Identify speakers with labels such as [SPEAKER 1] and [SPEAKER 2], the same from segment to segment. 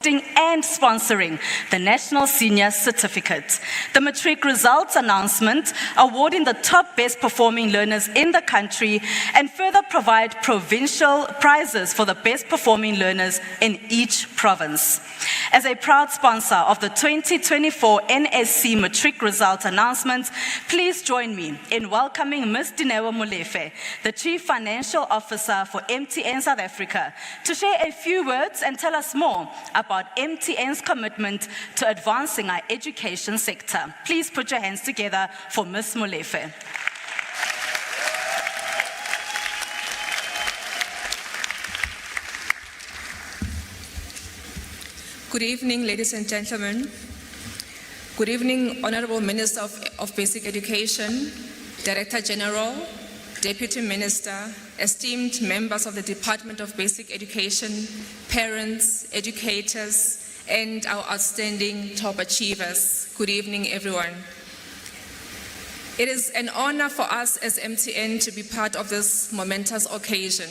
[SPEAKER 1] and sponsoring the National Senior Certificate, the Matric results announcement, awarding the top best performing learners in the country, and further provide provincial prizes for the best performing learners in each province. As a proud sponsor of the 2024 NSC Matric results announcement, please join me in welcoming Ms. Mdntv, the Chief Financial Officer for MTN South Africa, to share a few words and tell us more about MTN's commitment to advancing our education sector. Please put your hands together for Ms. Molefe.
[SPEAKER 2] Good evening, ladies and gentlemen. Good evening, Honorable Minister of Basic Education, Director General, Deputy Minister, esteemed members of the Department of Basic Education, parents, educators, and our outstanding top achievers. Good evening, everyone. It is an honor for us as MTN to be part of this momentous occasion.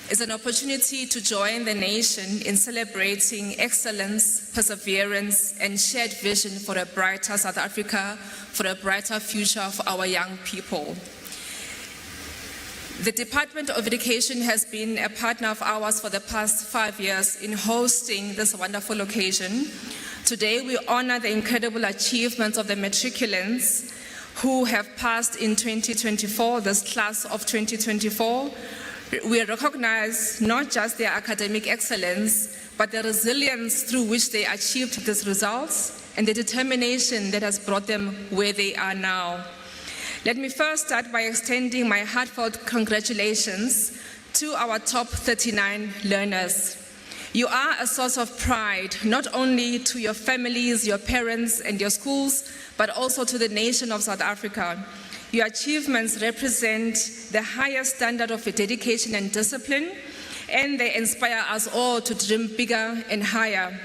[SPEAKER 2] It's an opportunity to join the nation in celebrating excellence, perseverance, and shared vision for a brighter South Africa, for a brighter future for our young people. The Department of Education has been a partner of ours for the past 5 years in hosting this wonderful occasion. Today, we honor the incredible achievements of the matriculants who have passed in 2024, this class of 2024. We recognize not just their academic excellence, but the resilience through which they achieved these results and the determination that has brought them where they are now. Let me first start by extending my heartfelt congratulations to our top 39 learners. You are a source of pride, not only to your families, your parents, and your schools, but also to the nation of South Africa. Your achievements represent the highest standard of dedication and discipline, and they inspire us all to dream bigger and higher.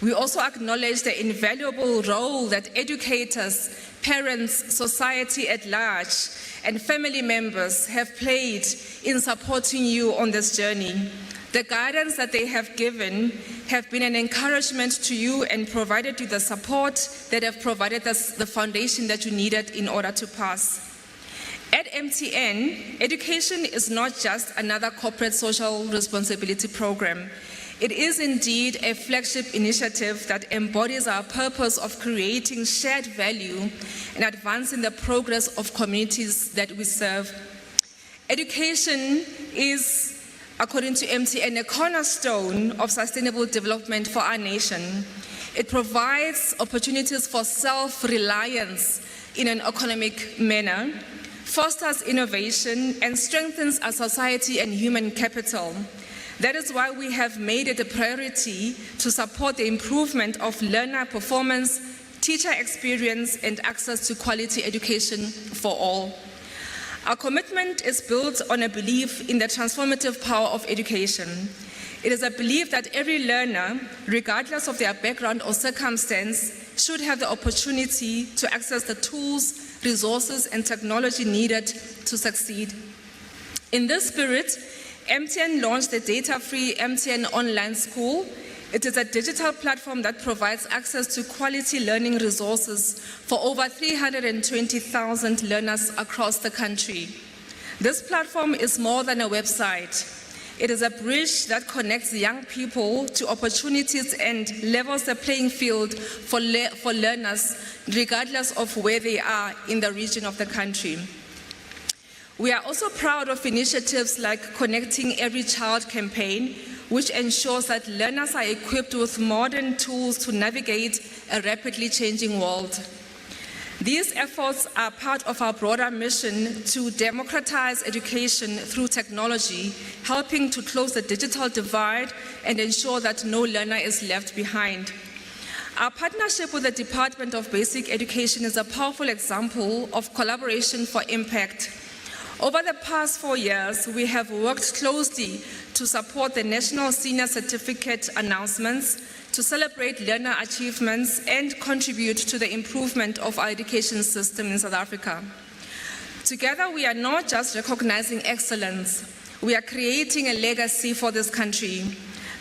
[SPEAKER 2] We also acknowledge the invaluable role that educators, parents, society at large, and family members have played in supporting you on this journey. The guidance that they have given have been an encouragement to you and provided you the support that have provided us the foundation that you needed in order to pass. At MTN, education is not just another corporate social responsibility program. It is indeed a flagship initiative that embodies our purpose of creating shared value and advancing the progress of communities that we serve. Education is, according to MTN, a cornerstone of sustainable development for our nation. It provides opportunities for self-reliance in an economic manner, fosters innovation, and strengthens our society and human capital. That is why we have made it a priority to support the improvement of learner performance, teacher experience, and access to quality education for all. Our commitment is built on a belief in the transformative power of education. It is a belief that every learner, regardless of their background or circumstance, should have the opportunity to access the tools, resources, and technology needed to succeed. In this spirit, MTN launched the data-free MTN Online School. It is a digital platform that provides access to quality learning resources for over 320,000 learners across the country. This platform is more than a website. It is a bridge that connects young people to opportunities and levels the playing field for learners, regardless of where they are in the region of the country. We are also proud of initiatives like Connecting Every Child campaign, which ensures that learners are equipped with modern tools to navigate a rapidly changing world. These efforts are part of our broader mission to democratize education through technology, helping to close the digital divide and ensure that no learner is left behind. Our partnership with the Department of Basic Education is a powerful example of collaboration for impact. Over the past 4 years, we have worked closely to support the National Senior Certificate announcements, to celebrate learner achievements, and contribute to the improvement of our education system in South Africa. Together, we are not just recognizing excellence, we are creating a legacy for this country.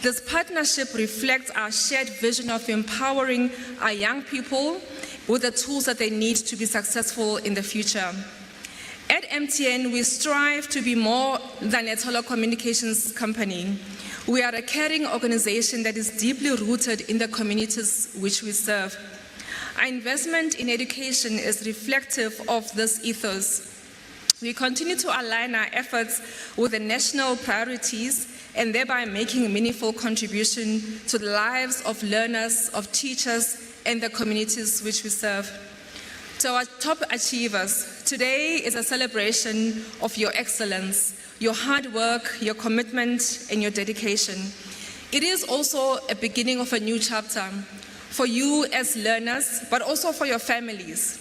[SPEAKER 2] This partnership reflects our shared vision of empowering our young people with the tools that they need to be successful in the future. At MTN, we strive to be more than a telecommunications company. We are a caring organization that is deeply rooted in the communities which we serve. Our investment in education is reflective of this ethos. We continue to align our efforts with the national priorities and thereby making a meaningful contribution to the lives of learners, of teachers, and the communities which we serve. To our top achievers, today is a celebration of your excellence, your hard work, your commitment, and your dedication. It is also a beginning of a new chapter for you as learners, but also for your families.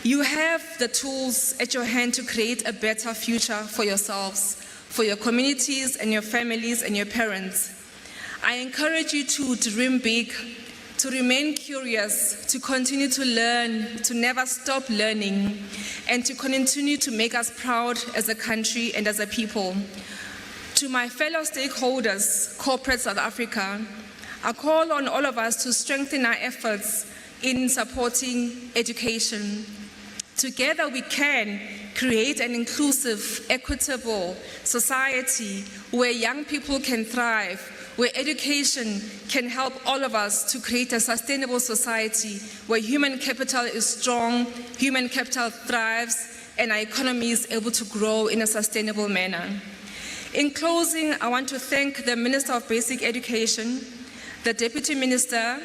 [SPEAKER 2] You have the tools at your hand to create a better future for yourselves, for your communities and your families and your parents. I encourage you to dream big, to remain curious, to continue to learn, to never stop learning, and to continue to make us proud as a country and as a people. To my fellow stakeholders, corporate South Africa, I call on all of us to strengthen our efforts in supporting education. Together we can create an inclusive, equitable society where young people can thrive, where education can help all of us to create a sustainable society where human capital is strong, human capital thrives, and our economy is able to grow in a sustainable manner. In closing, I want to thank the Minister of Basic Education, the Deputy Minister,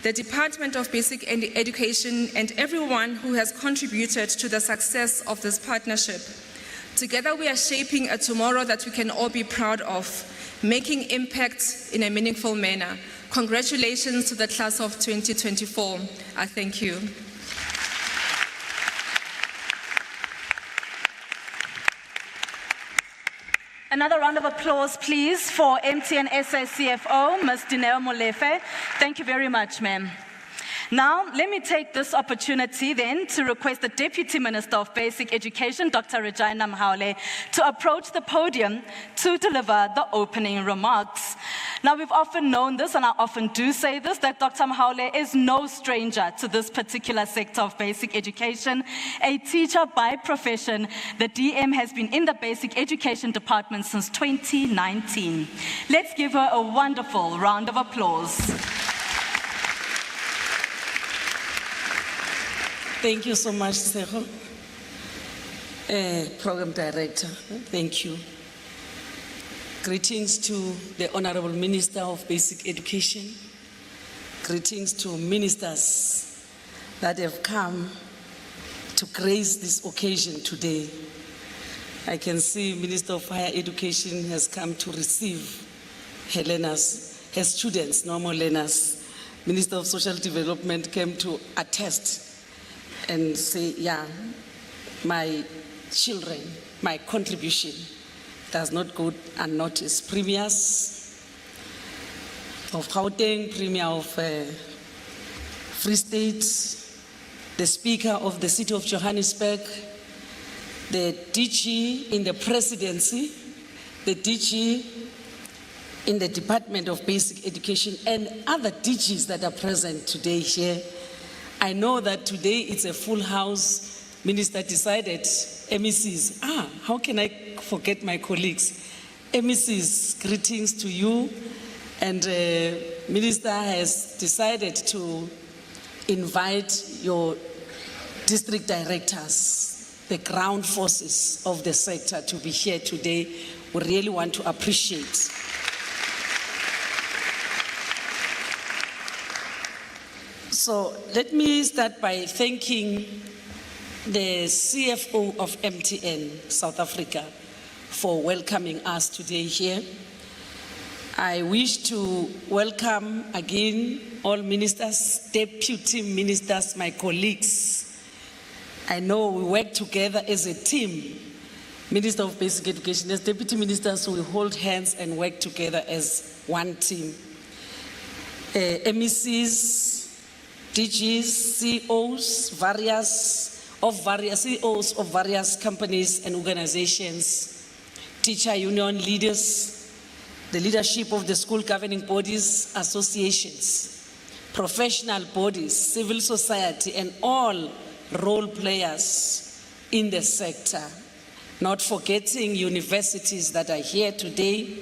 [SPEAKER 2] the Department of Basic Education, and everyone who has contributed to the success of this partnership. Together we are shaping a tomorrow that we can all be proud of, making impact in a meaningful manner. Congratulations to the class of 2024. I thank you.
[SPEAKER 1] Another round of applause, please, for MTN SA CFO, Ms. Dineo Molefe. Thank you very much, ma'am. Now, let me take this opportunity then to request the Deputy Minister of Basic Education, Dr. Regina Mhaule, to approach the podium to deliver the opening remarks. Now, we've often known this, and I often do say this, that Dr. Mhaule is no stranger to this particular sector of basic education. A teacher by profession, the DM has been in the basic education department since 2019. Let's give her a wonderful round of applause.
[SPEAKER 3] Thank you so much, Seho. Program Director, thank you. Greetings to the Honorable Minister of Basic Education. Greetings to ministers that have come to grace this occasion today. I can see Minister of Higher Education has come to receive her learners, her students, normal learners. Minister of Social Development came to attest and say, yeah, my children, my contribution does not go unnoticed. Premiers of Gauteng, Premier of Free State, the Speaker of the City of Johannesburg, the DG in the Presidency, the DG in the Department of Basic Education, and other DGs that are present today here. I know that today it's a full house. Minister decided, MECs, how can I forget my colleagues? MECs, greetings to you. And Minister has decided to invite your district directors, the ground forces of the sector, to be here today. We really want to appreciate. So let me start by thanking the CFO of MTN South Africa for welcoming us today here. I wish to welcome again all ministers, deputy ministers, my colleagues. I know we work together as a team. Minister of Basic Education, as deputy ministers, we hold hands and work together as one team. MECs, DGs, CEOs, CEOs of various companies and organizations, teacher union leaders, the leadership of the school governing bodies, associations, professional bodies, civil society, and all role players in the sector, not forgetting universities that are here today,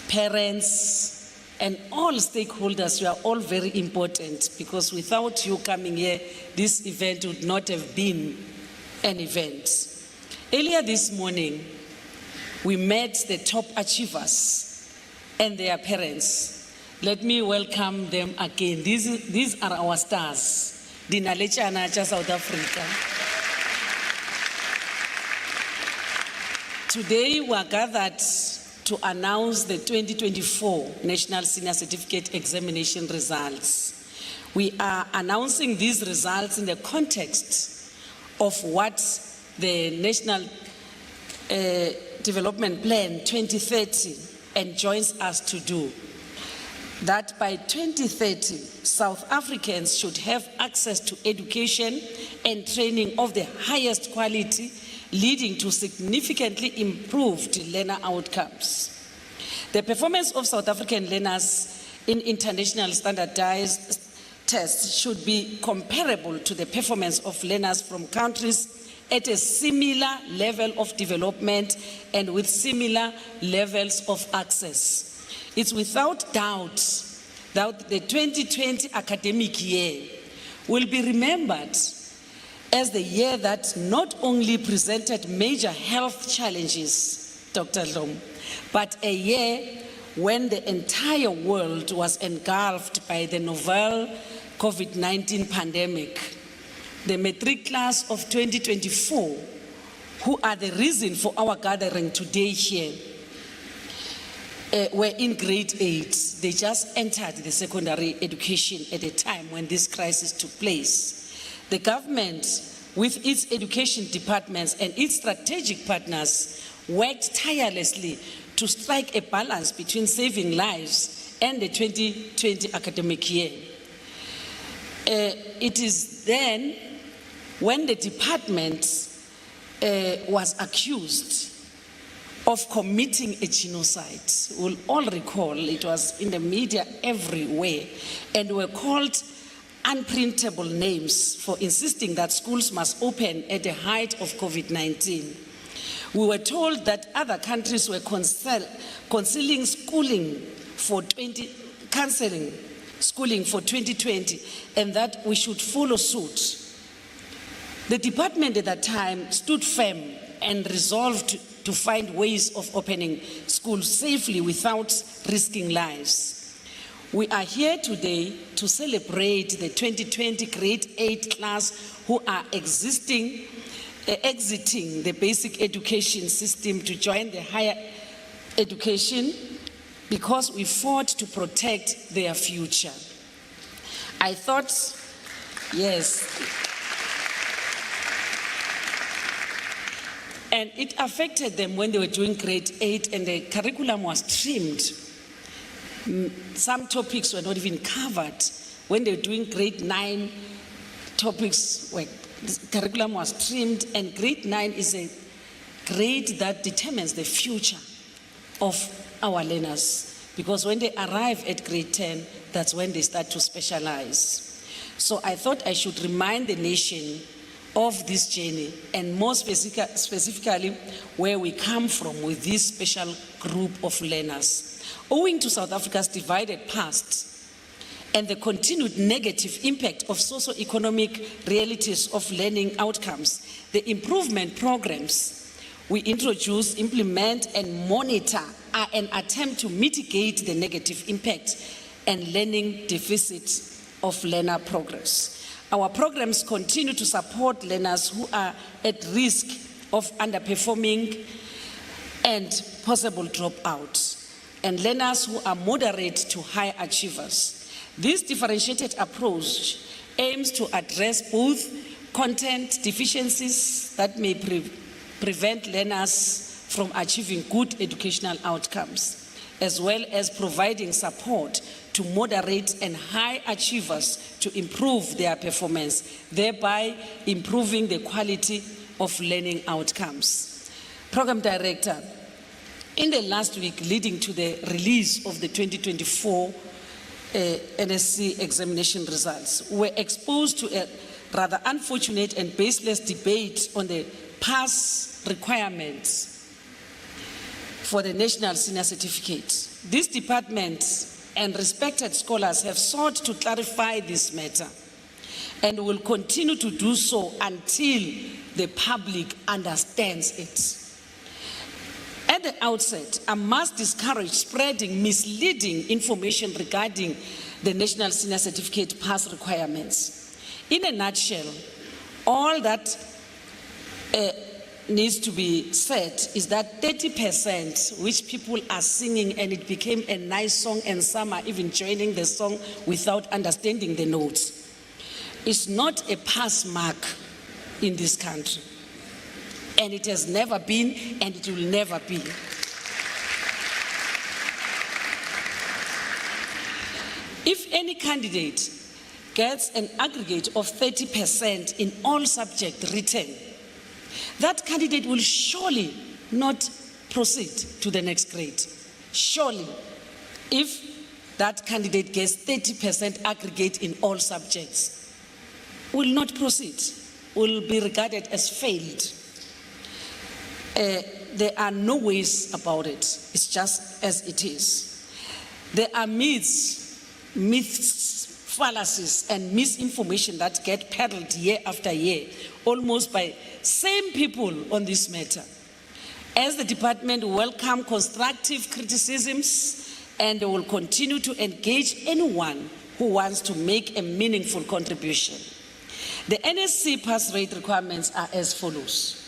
[SPEAKER 3] parents, and all stakeholders. You are all very important, because without you coming here, this event would not have been an event. Earlier this morning, we met the top achievers and their parents. Let me welcome them again. These are our stars. Dinalechana cha South Africa. Today we are gathered to announce the 2024 National Senior Certificate Examination results. We are announcing these results in the context of what the National Development Plan 2030 enjoins us to do. That by 2030, South Africans should have access to education and training of the highest quality, leading to significantly improved learner outcomes. The performance of South African learners in international standardized tests should be comparable to the performance of learners from countries at a similar level of development and with similar levels of access. It's without doubt that the 2020 academic year will be remembered as the year that not only presented major health challenges, Dr. Lom, but a year when the entire world was engulfed by the novel COVID-19 pandemic. The Matric class of 2024, who are the reason for our gathering today here, were in grade 8. They just entered the secondary education at a time when this crisis took place. The government, with its education departments and its strategic partners, worked tirelessly to strike a balance between saving lives and the 2020 academic year. It is then when the department was accused of committing a genocide. We'll all recall it was in the media everywhere, and were called unprintable names for insisting that schools must open at the height of COVID-19. We were told that other countries were cancelling schooling for 2020, and that we should follow suit. The department at that time stood firm and resolved to find ways of opening schools safely without risking lives. We are here today to celebrate the 2020 grade 8 class who are exiting the basic education system to join the higher education, because we fought to protect their future. I thought, yes. And it affected them when they were doing grade 8 and the curriculum was trimmed. Some topics were not even covered. When they were doing grade 9, topics were, the curriculum was trimmed, and grade 9 is a grade that determines the future of our learners. Because when they arrive at grade 10, that's when they start to specialize. So I thought I should remind the nation of this journey, and more specifically where we come from with this special group of learners. Owing to South Africa's divided past and the continued negative impact of socio-economic realities of learning outcomes, the improvement programs we introduce, implement, and monitor are an attempt to mitigate the negative impact and learning deficit of learner progress. Our programs continue to support learners who are at risk of underperforming and possible dropouts, and learners who are moderate to high achievers. This differentiated approach aims to address both content deficiencies that may prevent learners from achieving good educational outcomes, as well as providing support to moderate and high achievers to improve their performance, thereby improving the quality of learning outcomes. Program Director, In the last week leading to the release of the 2024 NSC examination results, we were exposed to a rather unfortunate and baseless debate on the pass requirements for the National Senior Certificate. This department and respected scholars have sought to clarify this matter and will continue to do so until the public understands it. At the outset, I must discourage spreading misleading information regarding the National Senior Certificate pass requirements. In a nutshell, all that needs to be said is that 30%, which people are singing and it became a nice song and some are even joining the song without understanding the notes, is not a pass mark in this country. And it has never been, and it will never be. If any candidate gets an aggregate of 30% in all subjects written, that candidate will surely not proceed to the next grade. Surely, if that candidate gets 30% aggregate in all subjects, will not proceed, will be regarded as failed. There are no ways about it. It's just as it is. There are myths, fallacies, and misinformation that get peddled year after year, almost by same people on this matter. As the department welcome constructive criticisms and will continue to engage anyone who wants to make a meaningful contribution. The NSC pass rate requirements are as follows.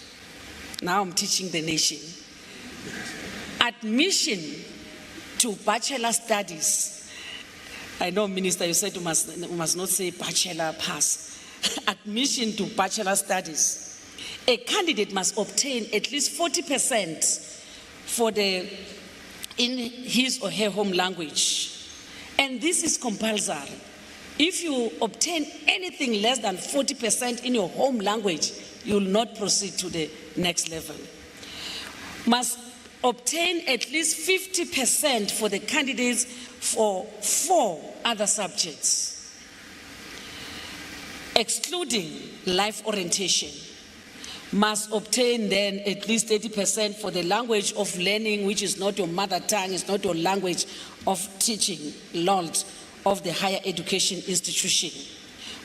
[SPEAKER 3] Now I'm teaching the nation. Admission to bachelor studies. I know, Minister, you said you must not say bachelor pass. Admission to bachelor studies. A candidate must obtain at least 40% in his or her home language. And this is compulsory. If you obtain anything less than 40% in your home language, you will not proceed to the next level. Must obtain at least 50% for the candidates for 4 other subjects, excluding life orientation. Must obtain then at least 30% for the language of learning, which is not your mother tongue, is not your language of teaching, LOLT, of the higher education institution.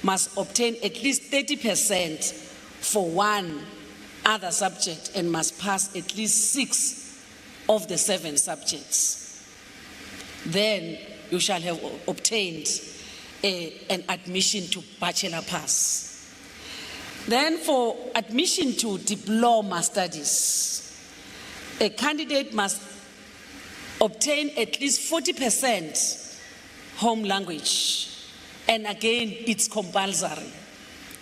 [SPEAKER 3] Must obtain at least 30% for 1 other subject and must pass at least 6 of the 7 subjects. Then you shall have obtained an admission to bachelor pass. Then for admission to diploma studies, a candidate must obtain at least 40% home language. And again, it's compulsory.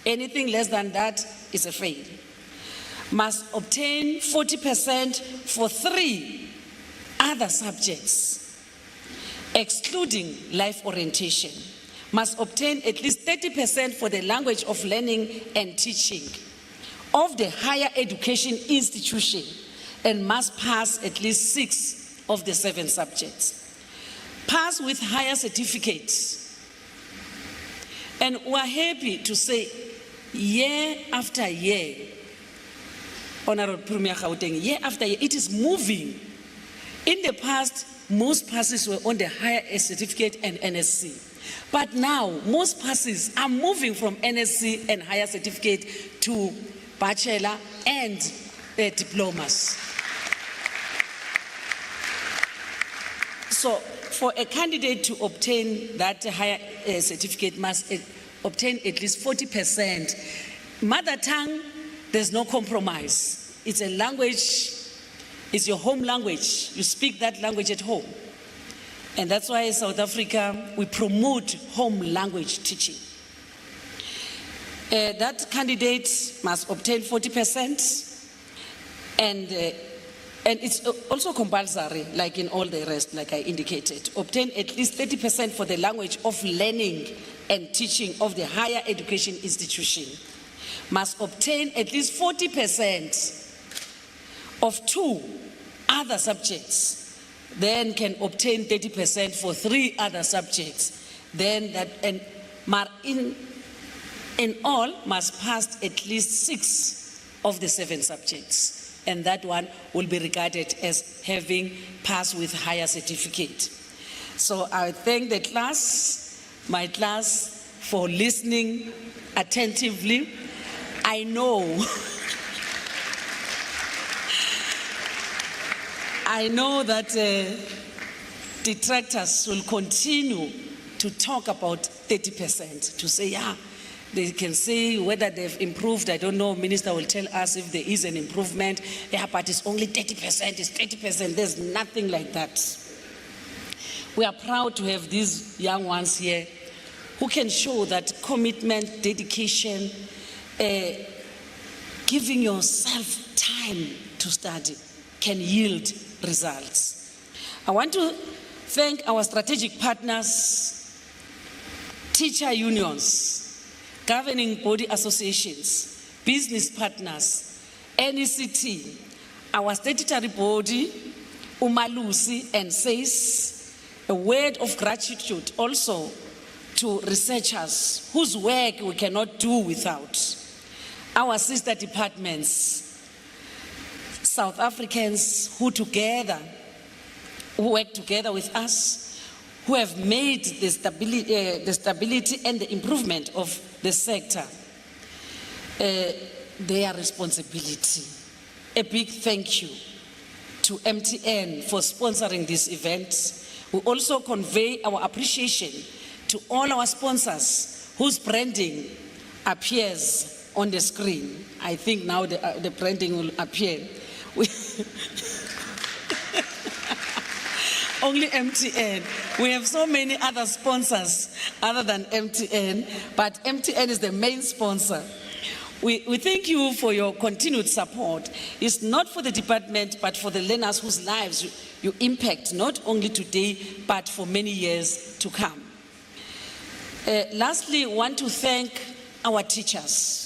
[SPEAKER 3] Anything less than that is a fail. Must obtain 40% for 3 other subjects, excluding life orientation. Must obtain at least 30% for the language of learning and teaching of the higher education institution and must pass at least 6 of the 7 subjects. Pass with higher certificates. And we're happy to say year after year, Honorable Premier Gauteng, year after year, it is moving. In the past, most passes were on the higher certificate and NSC. But now, most passes are moving from NSC and higher certificate to bachelor and diplomas. So, for a candidate to obtain that higher certificate must obtain at least 40%. Mother tongue, there's no compromise. It's a language, it's your home language. You speak that language at home. And that's why in South Africa, we promote home language teaching. That candidate must obtain 40%, and it's also compulsory, like in all the rest, like I indicated. Obtain at least 30% for the language of learning and teaching of the higher education institution. Must obtain at least 40% of 2 other subjects, then can obtain 30% for 3 other subjects. Then that, and in all must pass at least 6 of the 7 subjects. And that one will be regarded as having passed with higher certificate. So I thank the class, my class, for listening attentively. I know that detractors will continue to talk about 30%, to say, yeah, they can say whether they've improved. I don't know, Minister will tell us if there is an improvement. Yeah, but it's only 30%, it's 30%. There's nothing like that. We are proud to have these young ones here who can show that commitment, dedication, giving yourself time to study can yield results. I want to thank our strategic partners, teacher unions, governing body associations, business partners, NECT, our statutory body, Umalusi and SACE. A word of gratitude also to researchers whose work we cannot do without. Our sister departments, South Africans who work together with us, who have made the stability and the improvement of the sector their responsibility. A big thank you to MTN for sponsoring this event. We also convey our appreciation to all our sponsors whose branding appears on the screen. I think now the branding will appear. Only MTN. We have so many other sponsors other than MTN, but MTN is the main sponsor. We thank you for your continued support. It's not for the department, but for the learners whose lives you impact, not only today, but for many years to come. Lastly, I want to thank our teachers.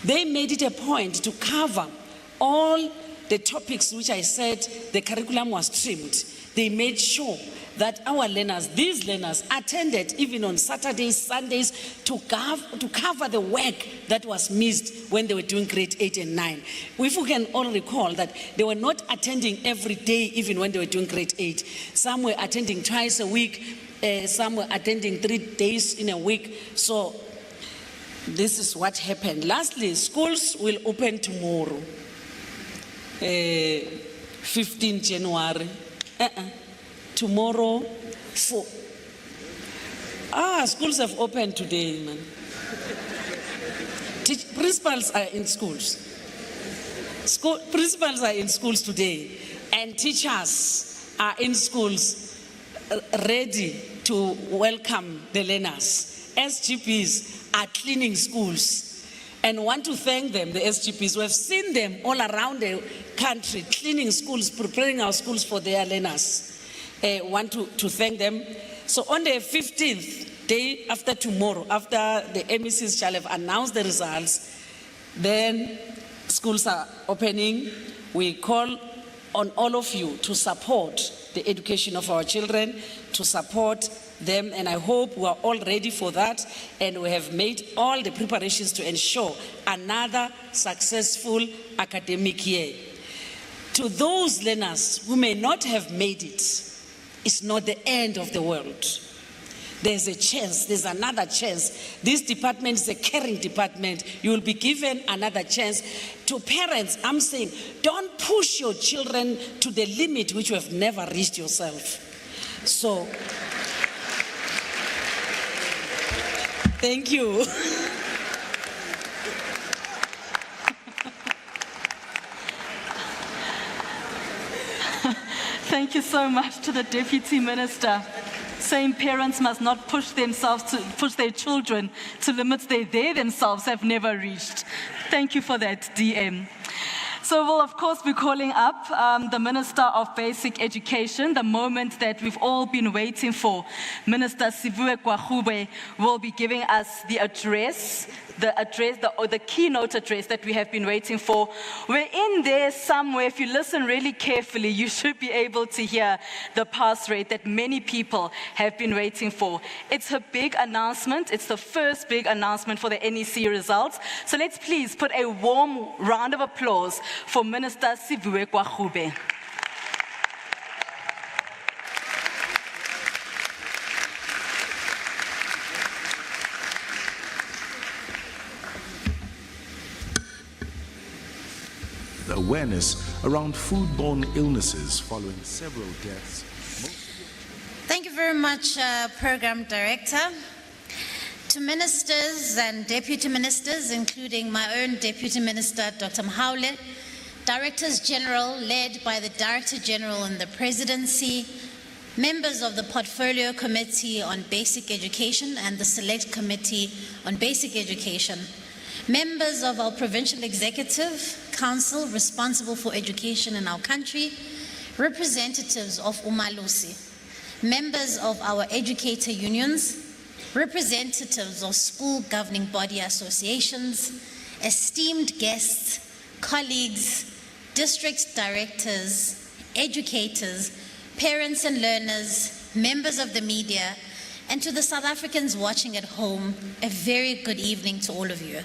[SPEAKER 3] They made it a point to cover all the topics which I said the curriculum was trimmed. They made sure that our learners, these learners, attended even on Saturdays, Sundays to cover the work that was missed when they were doing grade 8 and 9. If we can all recall that they were not attending every day even when they were doing grade 8. Some were attending twice a week, some were attending 3 days in a week. So this is what happened. Lastly, schools will open tomorrow, 15 January. Tomorrow, schools have opened today, man. Principals are in schools. Principals are in schools today, and teachers are in schools ready to welcome the learners. SGPs are cleaning schools, and want to thank them, the SGPs. We have seen them all around the country cleaning schools, preparing our schools for their learners. Want to thank them. So on the 15th, day after tomorrow, after the MECs shall have announced the results, then schools are opening. We call on all of you to support the education of our children, to support them, and I hope we are all ready for that, and we have made all the preparations to ensure another successful academic year. To those learners who may not have made it, it's not the end of the world. There's a chance, there's another chance. This department is a caring department. You will be given another chance. To parents, I'm saying, don't push your children to the limit which you have never reached yourself. So, thank you.
[SPEAKER 1] Thank you so much to the Deputy Minister, saying parents must not push their children to limits they themselves have never reached. Thank you for that, DM. So we'll of course be calling up the Minister of Basic Education, the moment that we've all been waiting for. Minister Sivue Kwahube will be giving us the keynote address that we have been waiting for. We're in there somewhere. If you listen really carefully, you should be able to hear the pass rate that many people have been waiting for. It's a big announcement. It's the first big announcement for the NEC results. So let's please put a warm round of applause for Minister Sivue Kwahube.
[SPEAKER 4] The awareness around foodborne illnesses following several deaths.
[SPEAKER 5] Thank you very much, Program Director. To ministers and deputy ministers, including my own Deputy Minister, Dr. Mhaule, Directors General led by the Director General in the Presidency, members of the Portfolio Committee on Basic Education and the Select Committee on Basic Education, members of our Provincial Executive Council responsible for education in our country, representatives of Umalusi, members of our educator unions, representatives of school governing body associations, esteemed guests, colleagues, district directors, educators, parents and learners, members of the media, and to the South Africans watching at home, a very good evening to all of you.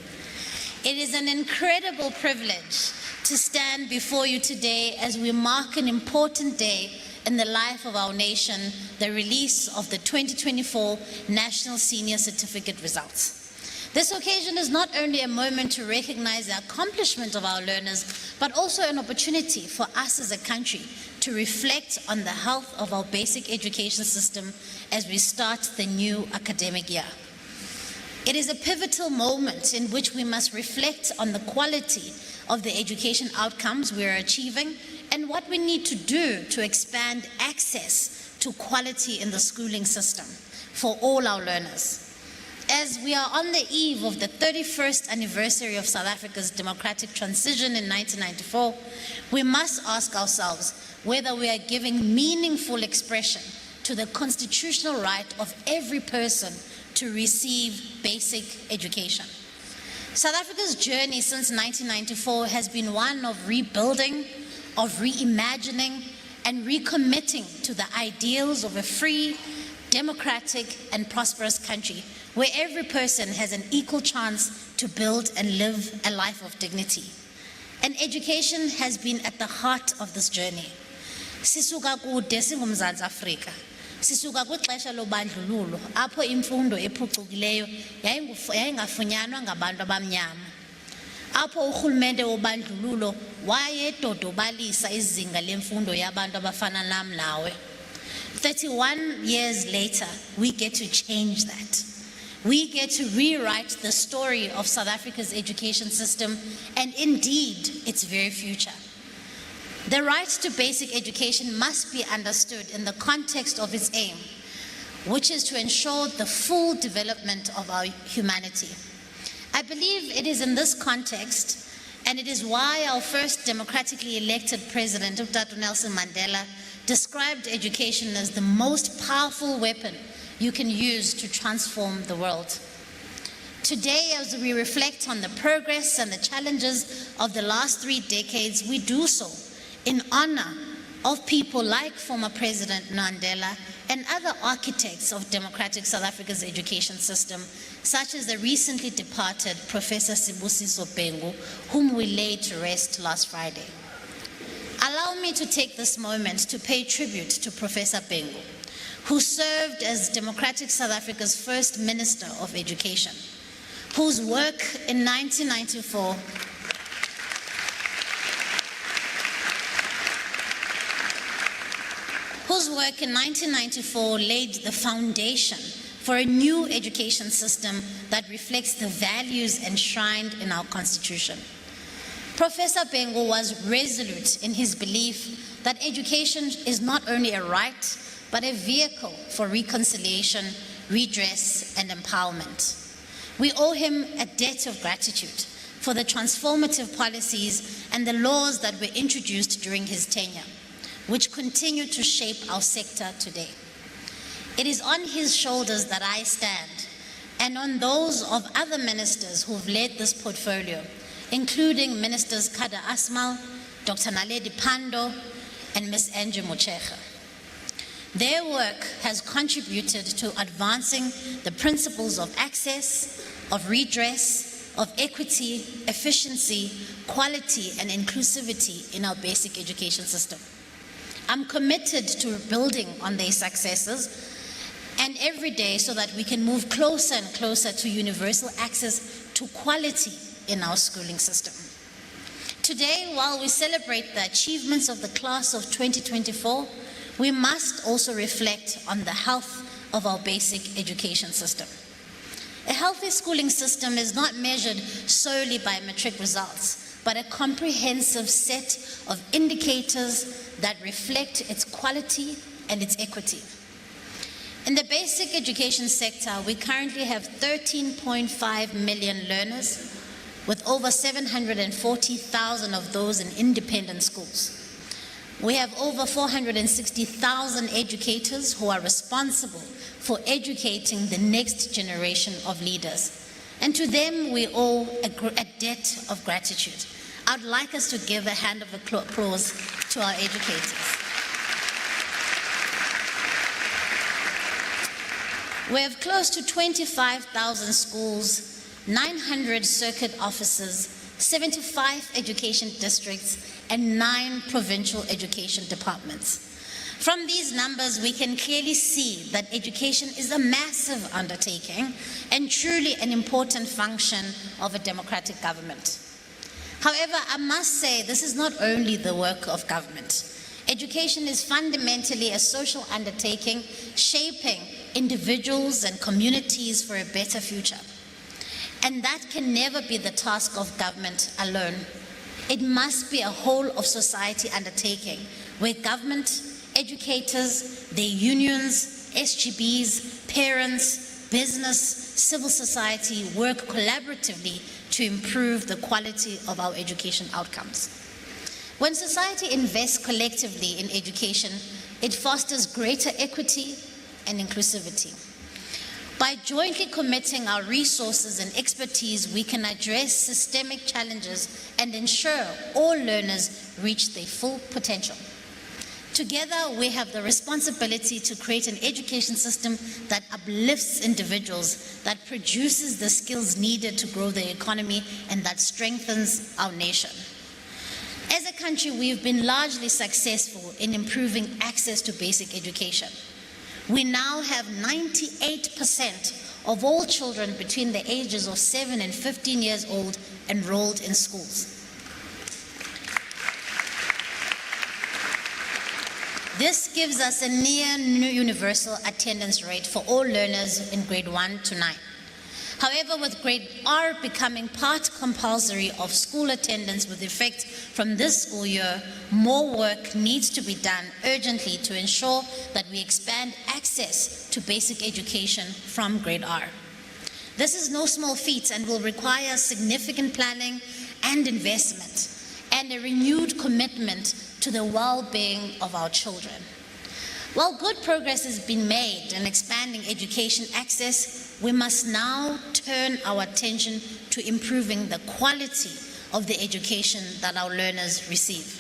[SPEAKER 5] It is an incredible privilege to stand before you today as we mark an important day in the life of our nation, the release of the 2024 National Senior Certificate results. This occasion is not only a moment to recognize the accomplishment of our learners, but also an opportunity for us as a country to reflect on the health of our basic education system as we start the new academic year. It is a pivotal moment in which we must reflect on the quality of the education outcomes we are achieving and what we need to do to expand access to quality in the schooling system for all our learners. As we are on the eve of the 31st anniversary of South Africa's democratic transition in 1994, we must ask ourselves whether we are giving meaningful expression to the constitutional right of every person to receive basic education. South Africa's journey since 1994 has been one of rebuilding, of reimagining, and recommitting to the ideals of a free, democratic, and prosperous country where every person has an equal chance to build and live a life of dignity. And education has been at the heart of this journey. Sisuka kude singumZantsi Afrika. Sisuka kwixesha lobandlululo apho imfundo ephucukileyo yayingafunyanwa ngabantu abamnyama. Apho urhulumente wobandlululo wayedodobalisa izinga lemfundo yabantu abafana nam nawe. 31 years later, we get to change that. We get to rewrite the story of South Africa's education system and indeed its very future. The right to basic education must be understood in the context of its aim, which is to ensure the full development of our humanity. I believe it is in this context, and it is why our first democratically elected president, Dr. Nelson Mandela, described education as the most powerful weapon you can use to transform the world. Today, as we reflect on the progress and the challenges of the last 3 decades, we do so in honor of people like former President Mandela and other architects of democratic South Africa's education system, such as the recently departed Professor Sibusiso Bhengu, whom we laid to rest last Friday. Allow me to take this moment to pay tribute to Professor Bhengu, who served as democratic South Africa's first Minister of Education, whose work in 1994 laid the foundation for a new education system that reflects the values enshrined in our Constitution. Professor Bhengu was resolute in his belief that education is not only a right, but a vehicle for reconciliation, redress, and empowerment. We owe him a debt of gratitude for the transformative policies and the laws that were introduced during his tenure, which continue to shape our sector today. It is on his shoulders that I stand, and on those of other ministers who have led this portfolio, including Ministers Kada Asmal, Dr. Naledi Pandor, and Ms. Angie Mochega. Their work has contributed to advancing the principles of access, of redress, of equity, efficiency, quality, and inclusivity in our basic education system. I'm committed to building on their successes and every day so that we can move closer and closer to universal access to quality in our schooling system. Today, while we celebrate the achievements of the class of 2024, we must also reflect on the health of our basic education system. A healthy schooling system is not measured solely by matric results, but a comprehensive set of indicators that reflect its quality and its equity. In the basic education sector, we currently have 13.5 million learners, with over 740,000 of those in independent schools. We have over 460,000 educators who are responsible for educating the next generation of leaders. And to them, we owe a debt of gratitude. I'd like us to give a hand of applause to our educators. We have close to 25,000 schools, 900 circuit offices, 75 education districts, and 9 provincial education departments. From these numbers, we can clearly see that education is a massive undertaking and truly an important function of a democratic government. However, I must say this is not only the work of government. Education is fundamentally a social undertaking shaping individuals and communities for a better future. And that can never be the task of government alone. It must be a whole of society undertaking where government, educators, their unions, SGBs, parents, business, civil society work collaboratively to improve the quality of our education outcomes. When society invests collectively in education, it fosters greater equity and inclusivity. By jointly committing our resources and expertise, we can address systemic challenges and ensure all learners reach their full potential. Together, we have the responsibility to create an education system that uplifts individuals, that produces the skills needed to grow the economy, and that strengthens our nation. As a country, we've been largely successful in improving access to basic education. We now have 98% of all children between the ages of 7 and 15 years old enrolled in schools. This gives us a near universal attendance rate for all learners in grade 1 to 9. However, with grade R becoming part compulsory of school attendance with effect from this school year, more work needs to be done urgently to ensure that we expand access to basic education from grade R. This is no small feat and will require significant planning and investment and a renewed commitment to the well-being of our children. While good progress has been made in expanding education access, we must now turn our attention to improving the quality of the education that our learners receive.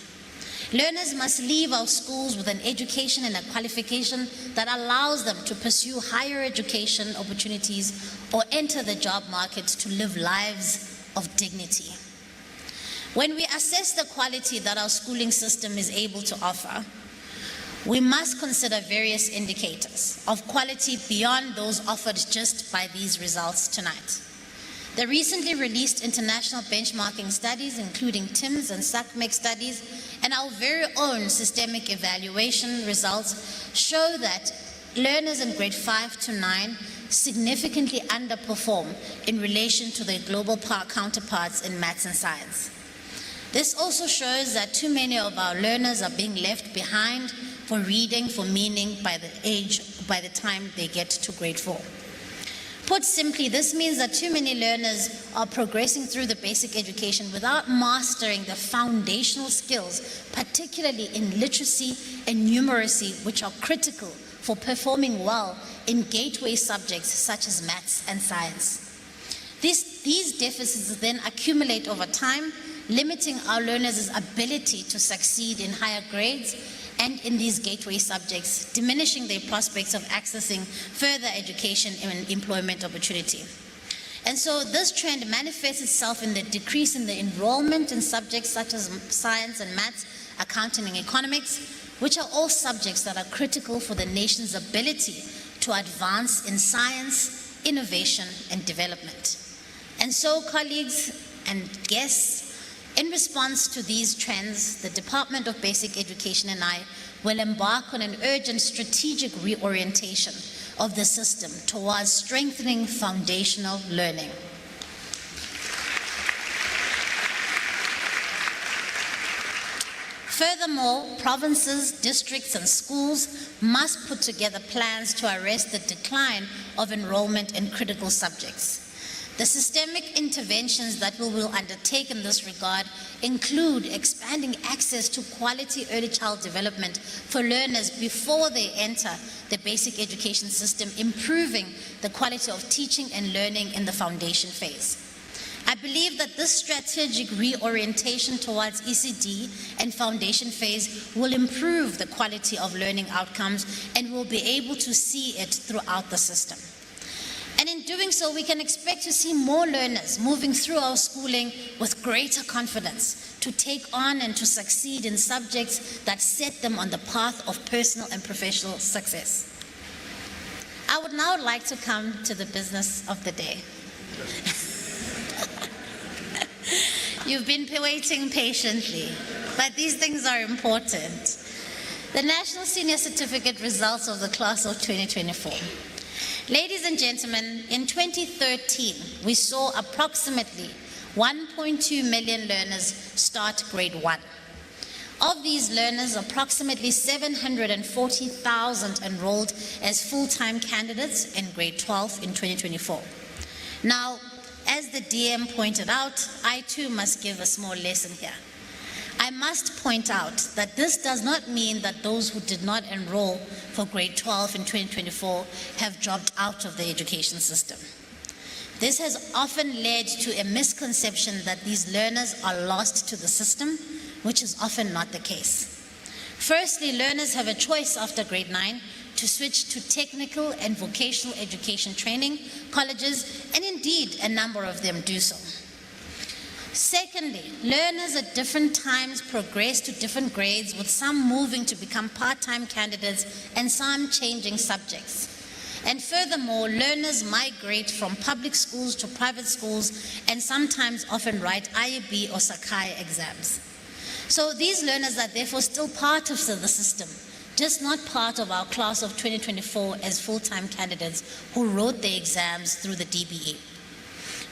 [SPEAKER 5] Learners must leave our schools with an education and a qualification that allows them to pursue higher education opportunities or enter the job market to live lives of dignity. When we assess the quality that our schooling system is able to offer, we must consider various indicators of quality beyond those offered just by these results tonight. The recently released international benchmarking studies, including TIMSS and SACMEC studies, and our very own systemic evaluation results show that learners in grade 5 to 9 significantly underperform in relation to their global counterparts in maths and science. This also shows that too many of our learners are being left behind for reading for meaning by the time they get to grade 4. Put simply, this means that too many learners are progressing through the basic education without mastering the foundational skills, particularly in literacy and numeracy, which are critical for performing well in gateway subjects such as maths and science. These deficits then accumulate over time, limiting our learners' ability to succeed in higher grades and in these gateway subjects, diminishing their prospects of accessing further education and employment opportunity. And so this trend manifests itself in the decrease in the enrollment in subjects such as science and maths, accounting and economics, which are all subjects that are critical for the nation's ability to advance in science, innovation, and development. And so, colleagues and guests, in response to these trends, the Department of Basic Education and I will embark on an urgent strategic reorientation of the system towards strengthening foundational learning. Furthermore, provinces, districts, and schools must put together plans to arrest the decline of enrollment in critical subjects. The systemic interventions that we will undertake in this regard include expanding access to quality early child development for learners before they enter the basic education system, improving the quality of teaching and learning in the foundation phase. I believe that this strategic reorientation towards ECD and foundation phase will improve the quality of learning outcomes, and we'll be able to see it throughout the system. And in doing so, we can expect to see more learners moving through our schooling with greater confidence to take on and to succeed in subjects that set them on the path of personal and professional success. I would now like to come to the business of the day. You've been waiting patiently, but these things are important. The National Senior Certificate results of the class of 2024. Ladies and gentlemen, in 2013, we saw approximately 1.2 million learners start grade 1. Of these learners, approximately 740,000 enrolled as full-time candidates in grade 12 in 2024. Now, as the DM pointed out, I too must give a small lesson here. I must point out that this does not mean that those who did not enroll for grade 12 in 2024 have dropped out of the education system. This has often led to a misconception that these learners are lost to the system, which is often not the case. Firstly, learners have a choice after grade 9 to switch to technical and vocational education training colleges, and indeed a number of them do so. Secondly, learners at different times progress to different grades, with some moving to become part-time candidates and some changing subjects. And furthermore, learners migrate from public schools to private schools and sometimes often write IAB or Sakai exams. So these learners are therefore still part of the system, just not part of our class of 2024 as full-time candidates who wrote their exams through the DBE.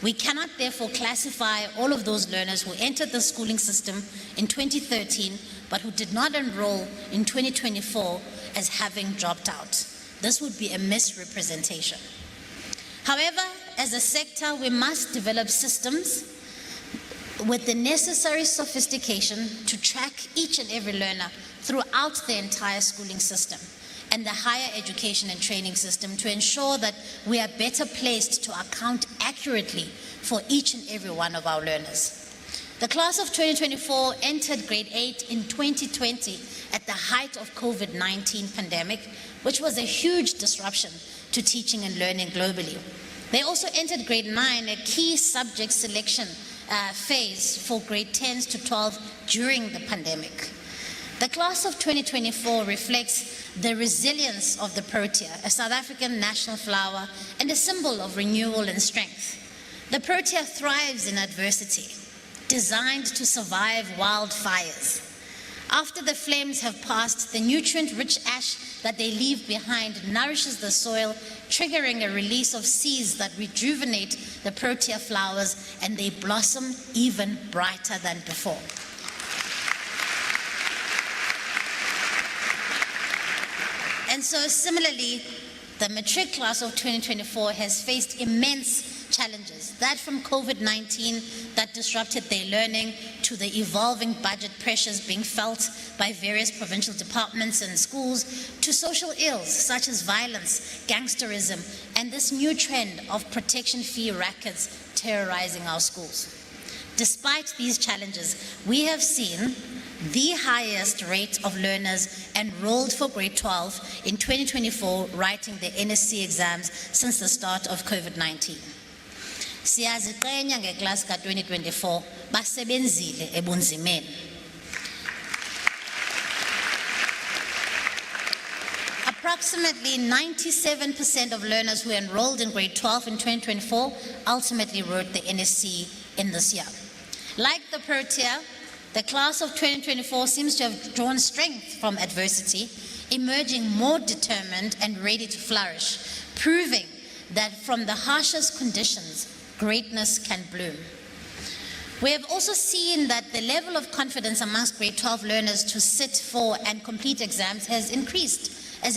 [SPEAKER 5] We cannot therefore classify all of those learners who entered the schooling system in 2013 but who did not enroll in 2024 as having dropped out. This would be a misrepresentation. However, as a sector, we must develop systems with the necessary sophistication to track each and every learner throughout the entire schooling system and the higher education and training system to ensure that we are better placed to account accurately for each and every one of our learners. The class of 2024 entered grade 8 in 2020 at the height of COVID-19 pandemic, which was a huge disruption to teaching and learning globally. They also entered grade 9, a key subject selection phase for grade 10s to 12 during the pandemic. The class of 2024 reflects the resilience of the protea, a South African national flower and a symbol of renewal and strength. The protea thrives in adversity, designed to survive wildfires. After the flames have passed, the nutrient-rich ash that they leave behind nourishes the soil, triggering a release of seeds that rejuvenate the protea flowers, and they blossom even brighter than before. And so similarly, the Matric class of 2024 has faced immense challenges, that from COVID-19 that disrupted their learning, to the evolving budget pressures being felt by various provincial departments and schools, to social ills such as violence, gangsterism, and this new trend of protection fee rackets terrorizing our schools. Despite these challenges, we have seen the highest rate of learners enrolled for grade 12 in 2024 writing the NSC exams since the start of COVID-19. Siyaziqenya ngeklasi ka-2024 basebenzile ebunzimeni. Approximately 97% of learners who enrolled in grade 12 in 2024 ultimately wrote the NSC in this year. Like the Protea, the class of 2024 seems to have drawn strength from adversity, emerging more determined and ready to flourish, proving that from the harshest conditions, greatness can bloom. We have also seen that the level of confidence amongst grade 12 learners to sit for and complete exams has increased at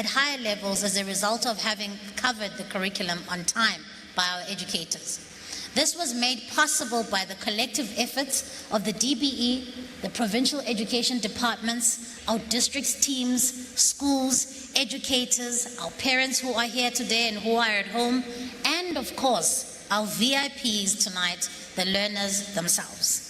[SPEAKER 5] higher levels as a result of having covered the curriculum on time by our educators. This was made possible by the collective efforts of the DBE, the provincial education departments, our district's teams, schools, educators, our parents who are here today and who are at home, and of course, our VIPs tonight, the learners themselves.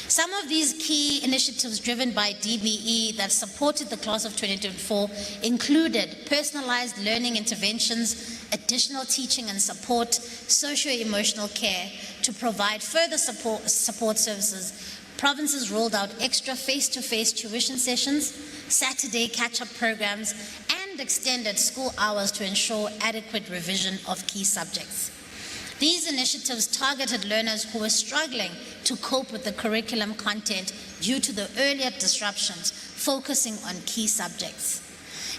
[SPEAKER 5] Some of these key initiatives driven by DBE that supported the class of 2024 included personalized learning interventions, additional teaching and support, socio-emotional care to provide further support services. Provinces rolled out extra face-to-face tuition sessions, Saturday catch-up programs, and extended school hours to ensure adequate revision of key subjects. These initiatives targeted learners who were struggling to cope with the curriculum content due to the earlier disruptions, focusing on key subjects.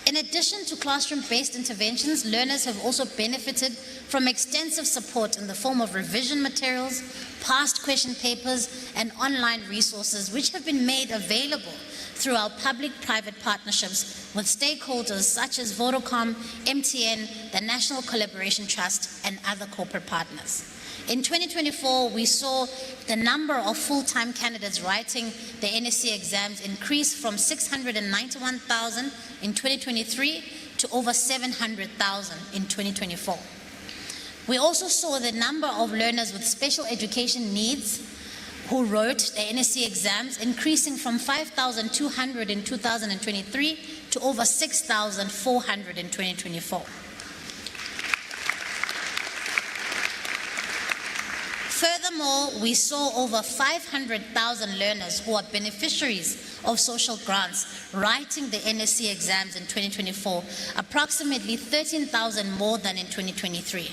[SPEAKER 5] In addition to classroom-based interventions, learners have also benefited from extensive support in the form of revision materials, past question papers, and online resources which have been made available through our public-private partnerships with stakeholders such as Vodacom, MTN, the National Collaboration Trust, and other corporate partners. In 2024, we saw the number of full-time candidates writing the NSC exams increase from 691,000 in 2023 to over 700,000 in 2024. We also saw the number of learners with special education needs who wrote the NSC exams increasing from 5,200 in 2023 to over 6,400 in 2024. Furthermore, we saw over 500,000 learners who are beneficiaries of social grants writing the NSC exams in 2024, approximately 13,000 more than in 2023.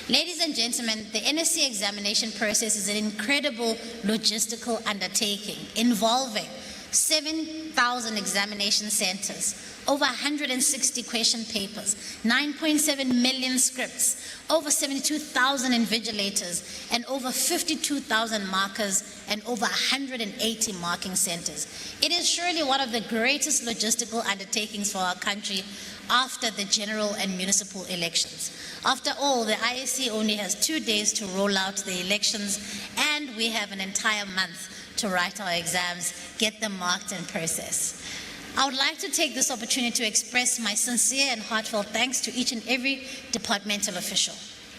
[SPEAKER 5] Ladies and gentlemen, the NSC examination process is an incredible logistical undertaking involving 7,000 examination centers, over 160 question papers, 9.7 million scripts, over 72,000 invigilators, and over 52,000 markers, and over 180 marking centers. It is surely one of the greatest logistical undertakings for our country after the general and municipal elections. After all, the IEC only has 2 days to roll out the elections, and we have an entire month to write our exams, get them marked and processed. I would like to take this opportunity to express my sincere and heartfelt thanks to each and every departmental official,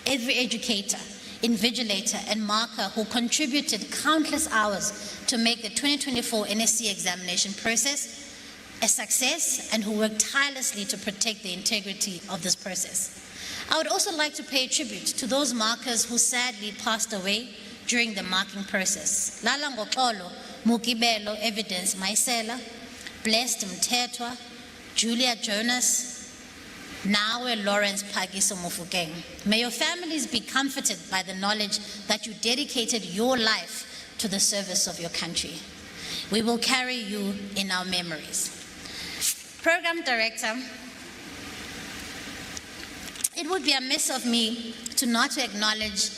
[SPEAKER 5] every educator, invigilator, and marker who contributed countless hours to make the 2024 NSC examination process a success and who worked tirelessly to protect the integrity of this process. I would also like to pay tribute to those markers who sadly passed away during the marking process. Lala Ngoxolo, Mukibelo Evidence Maisela, Blessed Mtetwa, Julia Jonas, Nawe Lawrence Pagiso Mufukeng. May your families be comforted by the knowledge that you dedicated your life to the service of your country. We will carry you in our memories. Program Director, it would be amiss of me to not acknowledge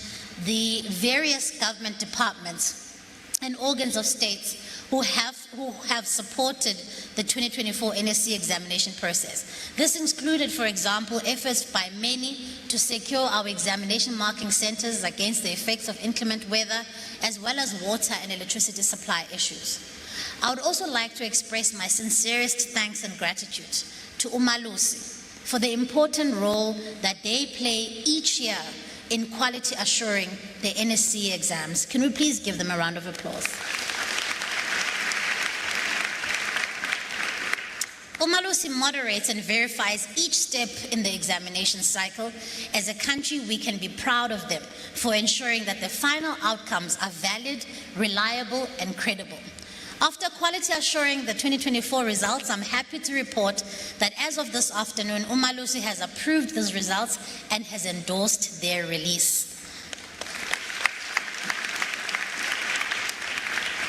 [SPEAKER 5] the various government departments and organs of states who have supported the 2024 NSC examination process. This included, for example, efforts by many to secure our examination marking centers against the effects of inclement weather, as well as water and electricity supply issues. I would also like to express my sincerest thanks and gratitude to uMalusi for the important role that they play each year in quality assuring the NSC exams. Can we please give them a round of applause? uMalusi moderates and verifies each step in the examination cycle. As a country, we can be proud of them for ensuring that the final outcomes are valid, reliable, and credible. After quality assuring the 2024 results, I'm happy to report that as of this afternoon, uMalusi has approved these results and has endorsed their release.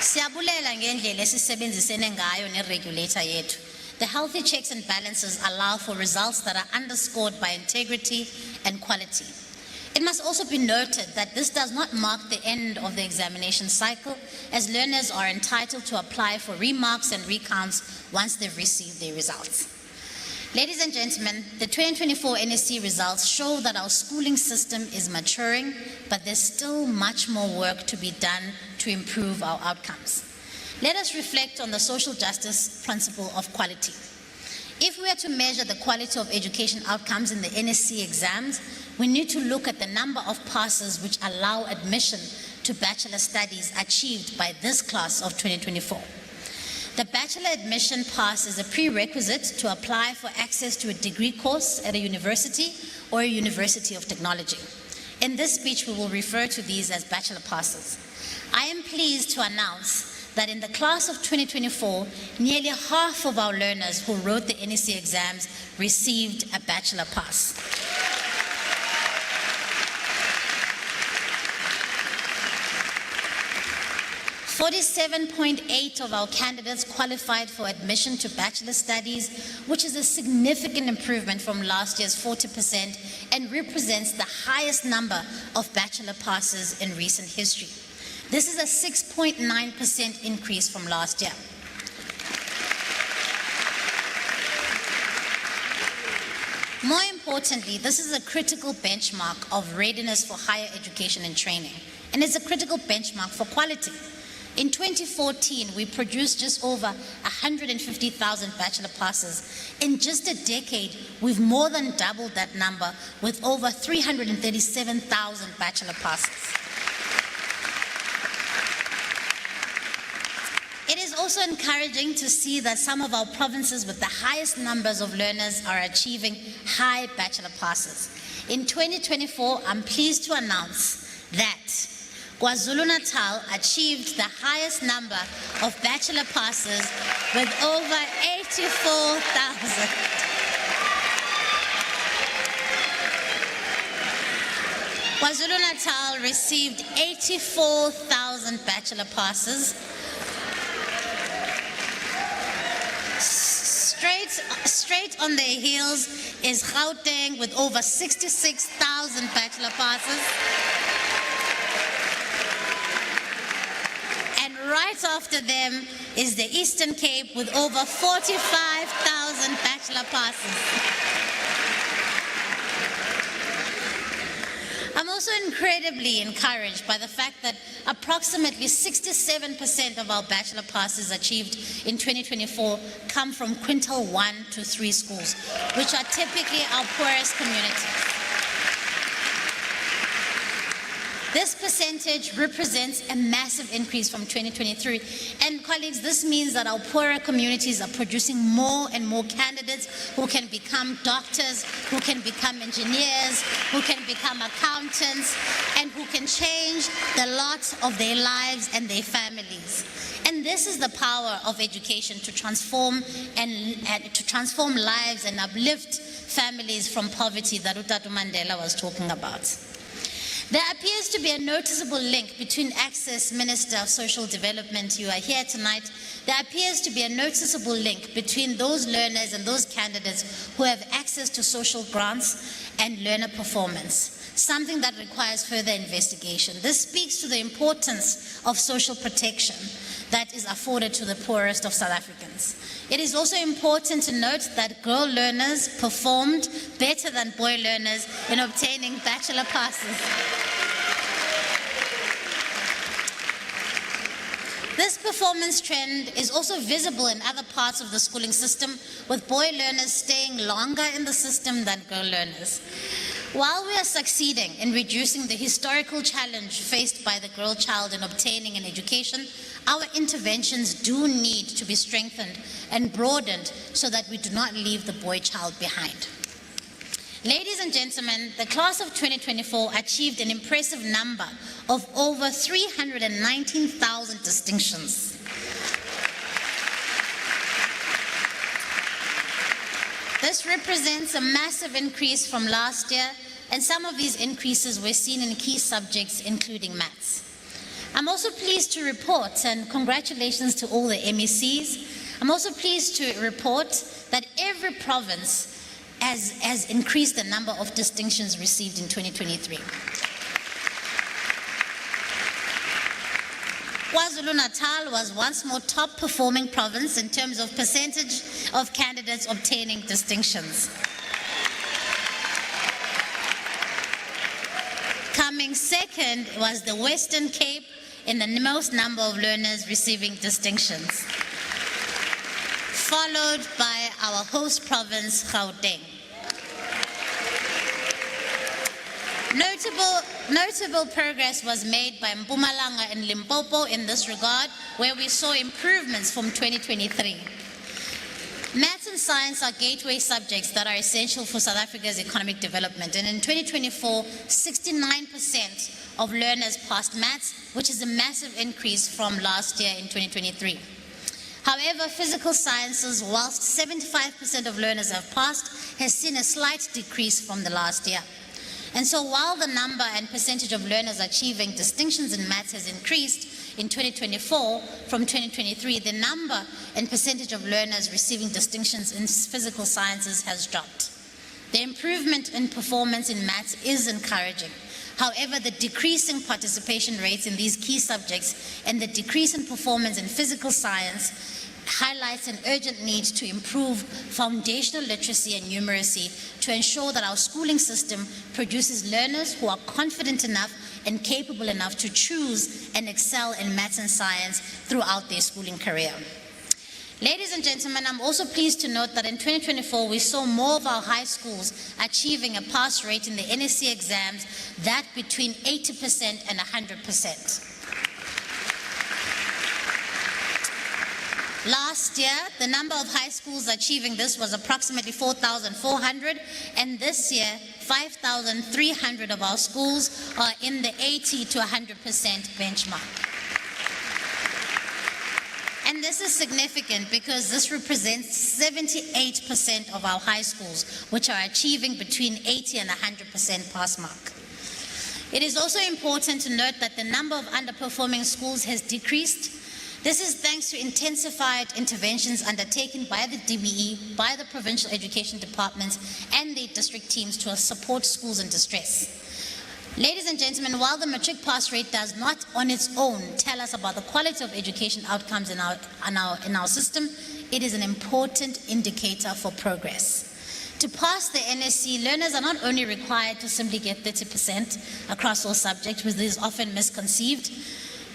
[SPEAKER 5] Siyabulela ngendlela esisebenzisene ngayo ne-regulator yethu. The healthy checks and balances allow for results that are underscored by integrity and quality. It must also be noted that this does not mark the end of the examination cycle, as learners are entitled to apply for remarks and recounts once they've received their results. Ladies and gentlemen, the 2024 NSC results show that our schooling system is maturing, but there's still much more work to be done to improve our outcomes. Let us reflect on the social justice principle of quality. If we are to measure the quality of education outcomes in the NSC exams, we need to look at the number of passes which allow admission to bachelor studies achieved by this class of 2024. The bachelor admission pass is a prerequisite to apply for access to a degree course at a university or a university of technology. In this speech, we will refer to these as bachelor passes. I am pleased to announce that in the class of 2024, nearly half of our learners who wrote the NSC exams received a bachelor pass. .8% of our candidates qualified for admission to bachelor studies, which is a significant improvement from last year's 40% and represents the highest number of bachelor passes in recent history. This is a 6.9% increase from last year. More importantly, this is a critical benchmark of readiness for higher education and training, and it's a critical benchmark for quality. In 2014, we produced just over 150,000 bachelor passes. In just a decade, we've more than doubled that number with over 337,000 bachelor passes. It is also encouraging to see that some of our provinces with the highest numbers of learners are achieving high bachelor passes. In 2024, I'm pleased to announce that KwaZulu-Natal achieved the highest number of bachelor passes with over 84,000. KwaZulu-Natal received 84,000 bachelor passes. Straight on their heels is Gauteng with over 66,000 bachelor passes. And right after them is the Eastern Cape with over 45,000 bachelor passes. I'm also incredibly encouraged by the fact that approximately 67% of our bachelor passes achieved in 2024 come from quintile 1 to 3 schools, which are typically our poorest communities. This percentage represents a massive increase from 2023. And colleagues, this means that our poorer communities are producing more and more candidates who can become doctors, who can become engineers, who can become accountants, and who can change the lot of their lives and their families. And this is the power of education to transform lives and uplift families from poverty that Utatu Mandela was talking about. There appears to be a noticeable link between Access Minister of Social Development, you are here tonight. There appears to be a noticeable link between those learners and those candidates who have access to social grants and learner performance. something that requires further investigation. This speaks to the importance of social protection that is afforded to the poorest of South Africans. It is also important to note that girl learners performed better than boy learners in obtaining bachelor passes. This performance trend is also visible in other parts of the schooling system, with boy learners staying longer in the system than girl learners. While we are succeeding in reducing the historical challenge faced by the girl child in obtaining an education, our interventions do need to be strengthened and broadened so that we do not leave the boy child behind. Ladies and gentlemen, the class of 2024 achieved an impressive number of over 319,000 distinctions. This represents a massive increase from last year, and some of these increases were seen in key subjects, including maths. I'm also pleased to report, and congratulations to all the MECs, I'm also pleased to report that every province has increased the number of distinctions received in 2023. KwaZulu-Natal was once more top performing province in terms of percentage of candidates obtaining distinctions. Coming second was the Western Cape in the most number of learners receiving distinctions, followed by our host province, Gauteng. Notable progress was made by Mpumalanga and Limpopo in this regard, where we saw improvements from 2023. Maths and science are gateway subjects that are essential for South Africa's economic development, and in 2024, 69% of learners passed maths, which is a massive increase from last year in 2023. However, physical sciences, whilst 75% of learners have passed, has seen a slight decrease from the last year. And so while the number and percentage of learners achieving distinctions in maths has increased in 2024 from 2023, the number and percentage of learners receiving distinctions in physical sciences has dropped. The improvement in performance in maths is encouraging. However, the decreasing participation rates in these key subjects and the decrease in performance in physical science highlights an urgent need to improve foundational literacy and numeracy to ensure that our schooling system produces learners who are confident enough and capable enough to choose and excel in maths and science throughout their schooling career. Ladies and gentlemen, I'm also pleased to note that in 2024, we saw more of our high schools achieving a pass rate in the NSC exams that between 80% and 100%. Last year, the number of high schools achieving this was approximately 4,400, and this year, 5,300 of our schools are in the 80 to 100% benchmark. And this is significant because this represents 78% of our high schools, which are achieving between 80 and 100% pass mark. It is also important to note that the number of underperforming schools has decreased. This is thanks to intensified interventions undertaken by the DBE, by the provincial education departments, and their district teams to support schools in distress. Ladies and gentlemen, while the matric pass rate does not on its own tell us about the quality of education outcomes in our system, it is an important indicator for progress. To pass the NSC, learners are not only required to simply get 30% across all subjects, which is often misconceived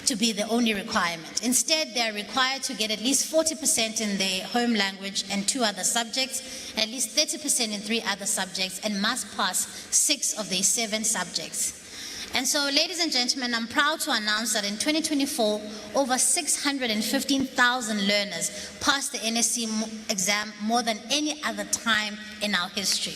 [SPEAKER 5] to be the only requirement. Instead, they are required to get at least 40% in their home language and 2 other subjects, and at least 30% in 3 other subjects, and must pass 6 of their 7 subjects. And so, ladies and gentlemen, I'm proud to announce that in 2024, over 615,000 learners passed the NSC exam, more than any other time in our history.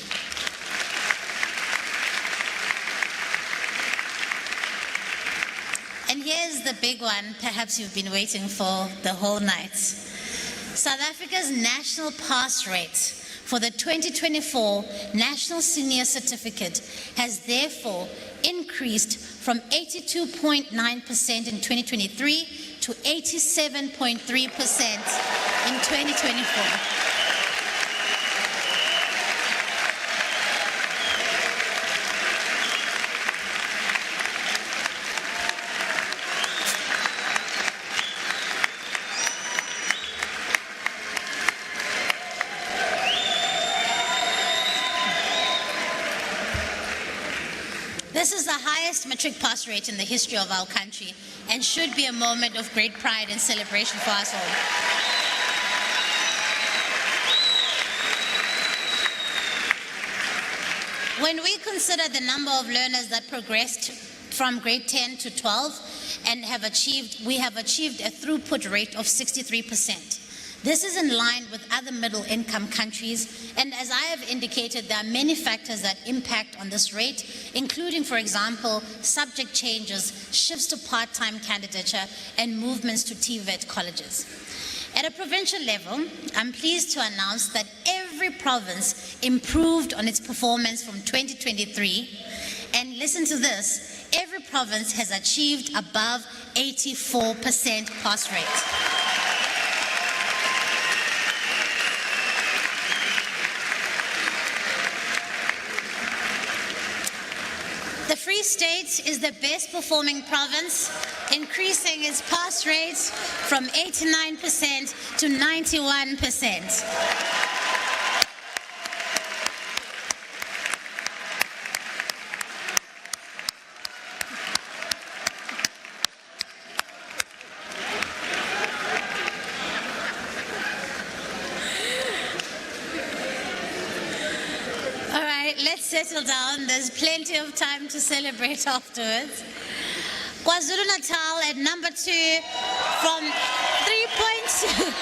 [SPEAKER 5] And here's the big one, perhaps you've been waiting for the whole night. South Africa's national pass rate for the 2024 National Senior Certificate has therefore increased from 82.9% in 2023 to 87.3% in 2024. This is the highest matric pass rate in the history of our country and should be a moment of great pride and celebration for us all. When we consider the number of learners that progressed from grade 10 to 12 and we have achieved a throughput rate of 63%. This is in line with other middle-income countries, and as I have indicated, there are many factors that impact on this rate, including, for example, subject changes, shifts to part-time candidature, and movements to TVET colleges. At a provincial level, I'm pleased to announce that every province improved on its performance from 2023, and listen to this, every province has achieved above 84% pass rate. The Free State is the best performing province, increasing its pass rate from 89% to 91%. Let's settle down. There's plenty of time to celebrate afterwards. KwaZulu-Natal at number 2 from 3.2.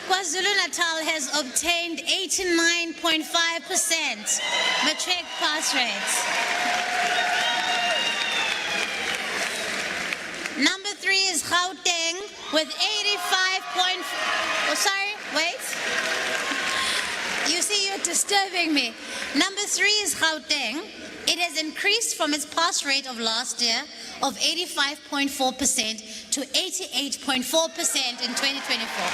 [SPEAKER 5] KwaZulu-Natal has obtained 89.5% matric pass rates. Number 3 is Gauteng with 85. Oh, sorry, wait. You see, you're disturbing me. Number 3 is Gauteng. It has increased from its pass rate of last year of 85.4% to 88.4% in 2024.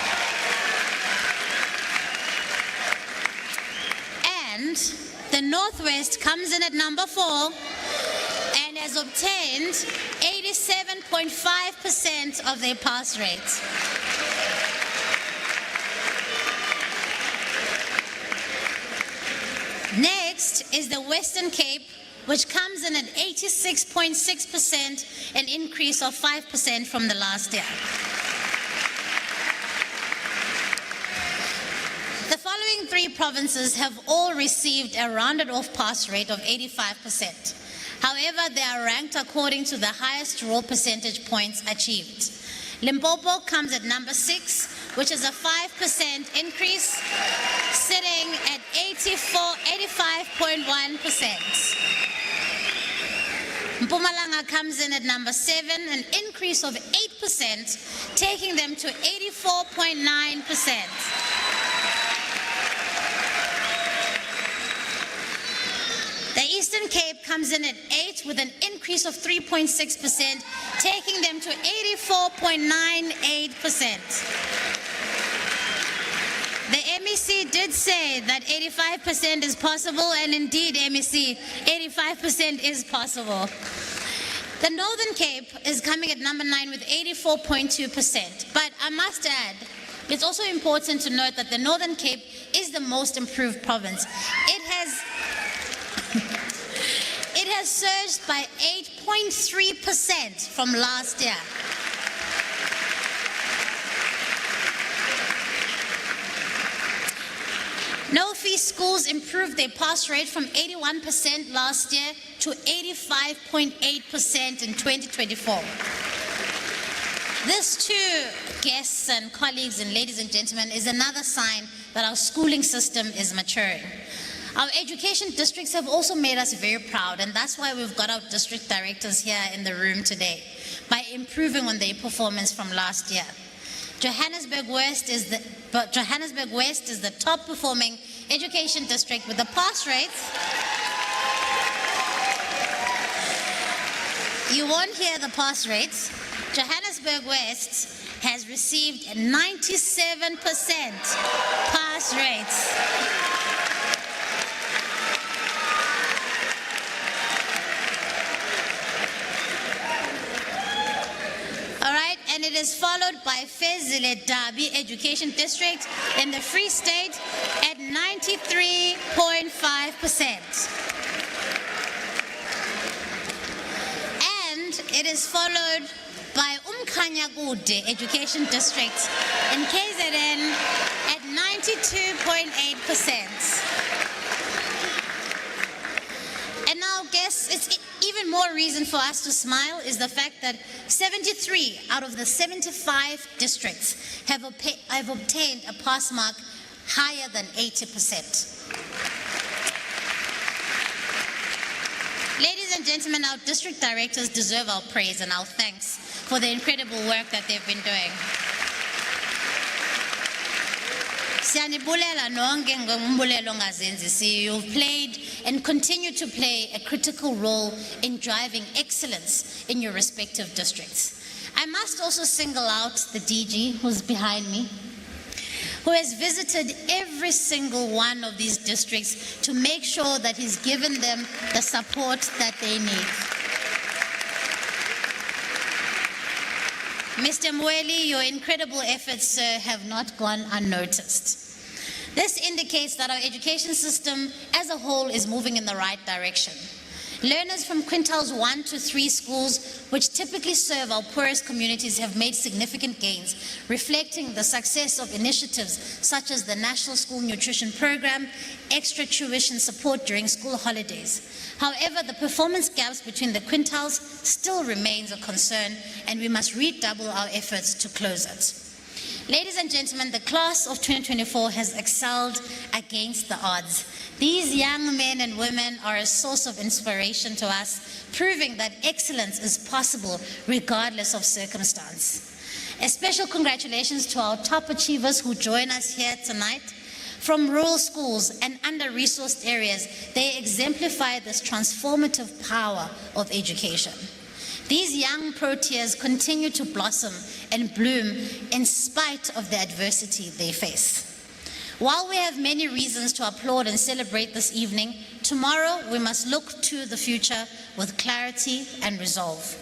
[SPEAKER 5] And the Northwest comes in at number 4 and has obtained 87.5% of their pass rate. Next is the Western Cape, which comes in at 86.6%, an increase of 5% from the last year. The following 3 provinces have all received a rounded off pass rate of 85%. However, they are ranked according to the highest raw percentage points achieved. Limpopo comes at number 6, which is a 5% increase, sitting at 85.1%. Mpumalanga comes in at number 7, an increase of 8%, taking them to 84.9%. The Eastern Cape comes in at 8 with an increase of 3.6%, taking them to 84.98%. The MEC did say that 85% is possible, and indeed, MEC, 85% is possible. The Northern Cape is coming at number 9 with 84.2%. But I must add, it's also important to note that the Northern Cape is the most improved province. It has surged by 8.3% from last year. No-fee schools improved their pass rate from 81% last year to 85.8% in 2024. This, too, guests and colleagues and ladies and gentlemen, is another sign that our schooling system is maturing. Our education districts have also made us very proud, and that's why we've got our district directors here in the room today, by improving on their performance from last year. Johannesburg West is the top performing education district with the pass rates. You won't hear the pass rates. Johannesburg West has received 97% pass rates. It is followed by Fezile Dabi Education District in the Free State at 93.5%. And it is followed by Umkanyagude Education District in KZN at 92.8%. And now, guess it's even more reason for us to smile is the fact that 73 out of the 75 districts have obtained a pass mark higher than 80%. Ladies and gentlemen, our district directors deserve our praise and our thanks for the incredible work that they've been doing. Siyanibulela nonke ngombulelo ngazenzisi. You've played and continue to play a critical role in driving excellence in your respective districts. I must also single out the DG who's behind me, who has visited every single one of these districts to make sure that he's given them the support that they need. Mr. Mweli, your incredible efforts, sir, have not gone unnoticed. This indicates that our education system as a whole is moving in the right direction. Learners from quintiles 1 to 3 schools, which typically serve our poorest communities, have made significant gains, reflecting the success of initiatives such as the National School Nutrition Program, extra tuition support during school holidays. However, the performance gaps between the quintiles still remains a concern, and we must redouble our efforts to close it. Ladies and gentlemen, the class of 2024 has excelled against the odds. These young men and women are a source of inspiration to us, proving that excellence is possible regardless of circumstance. A special congratulations to our top achievers who join us here tonight. From rural schools and under-resourced areas, they exemplify this transformative power of education. These young proteas continue to blossom and bloom in spite of the adversity they face. While we have many reasons to applaud and celebrate this evening, tomorrow we must look to the future with clarity and resolve.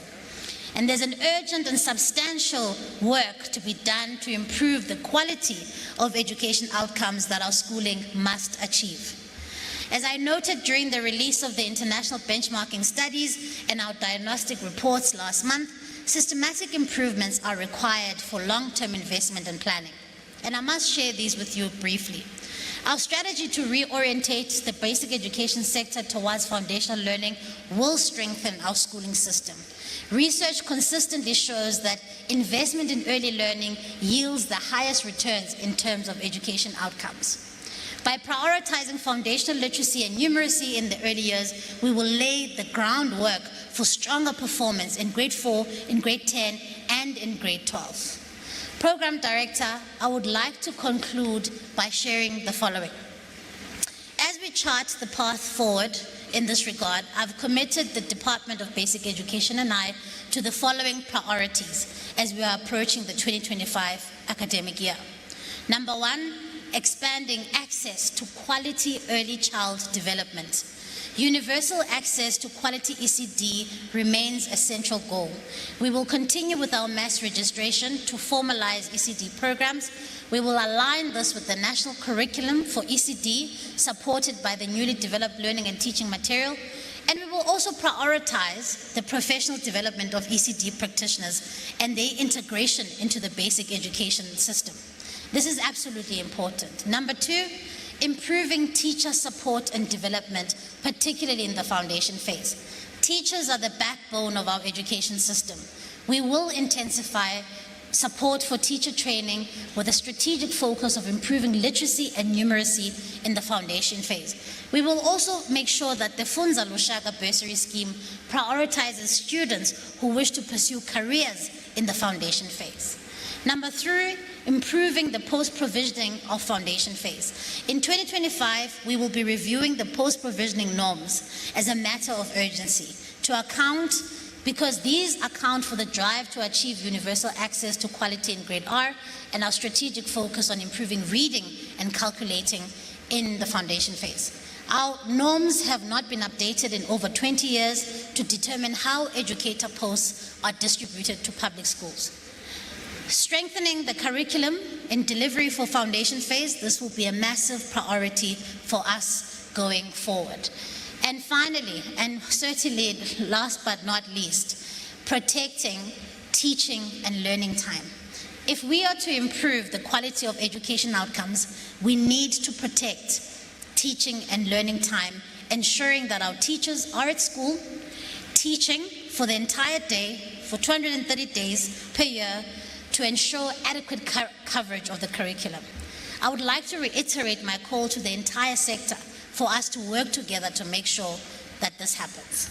[SPEAKER 5] And there's an urgent and substantial work to be done to improve the quality of education outcomes that our schooling must achieve. As I noted during the release of the international benchmarking studies and our diagnostic reports last month, systematic improvements are required for long-term investment and planning. And I must share these with you briefly. Our strategy to reorientate the basic education sector towards foundational learning will strengthen our schooling system. Research consistently shows that investment in early learning yields the highest returns in terms of education outcomes. By prioritizing foundational literacy and numeracy in the early years, we will lay the groundwork for stronger performance in grade 4, in grade 10, and in grade 12. Program Director, I would like to conclude by sharing the following. As we chart the path forward in this regard, I've committed the Department of Basic Education and I to the following priorities as we are approaching the 2025 academic year. Number 1, expanding access to quality early child development. Universal access to quality ECD remains a central goal. We will continue with our mass registration to formalize ECD programs. We will align this with the national curriculum for ECD, supported by the newly developed learning and teaching material. And we will also prioritize the professional development of ECD practitioners and their integration into the basic education system. This is absolutely important. Number 2, improving teacher support and development, particularly in the foundation phase. Teachers are the backbone of our education system. We will intensify support for teacher training with a strategic focus of improving literacy and numeracy in the foundation phase. We will also make sure that the Funza Lushaka bursary scheme prioritizes students who wish to pursue careers in the foundation phase. Number 3, improving the post-provisioning of foundation phase. In 2025, we will be reviewing the post-provisioning norms as a matter of urgency to account, because these account for the drive to achieve universal access to quality in grade R and our strategic focus on improving reading and calculating in the foundation phase. Our norms have not been updated in over 20 years to determine how educator posts are distributed to public schools. Strengthening the curriculum in delivery for foundation phase, this will be a massive priority for us going forward. And finally, and certainly last but not least, protecting teaching and learning time. If we are to improve the quality of education outcomes, we need to protect teaching and learning time, ensuring that our teachers are at school, teaching for the entire day, for 230 days per year, to ensure adequate coverage of the curriculum. I would like to reiterate my call to the entire sector for us to work together to make sure that this happens.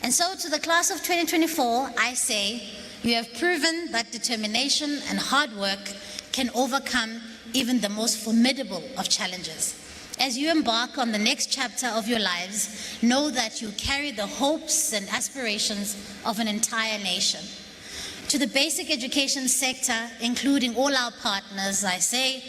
[SPEAKER 5] And so to the class of 2024, I say, you have proven that determination and hard work can overcome even the most formidable of challenges. As you embark on the next chapter of your lives, know that you carry the hopes and aspirations of an entire nation. To the basic education sector, including all our partners, I say,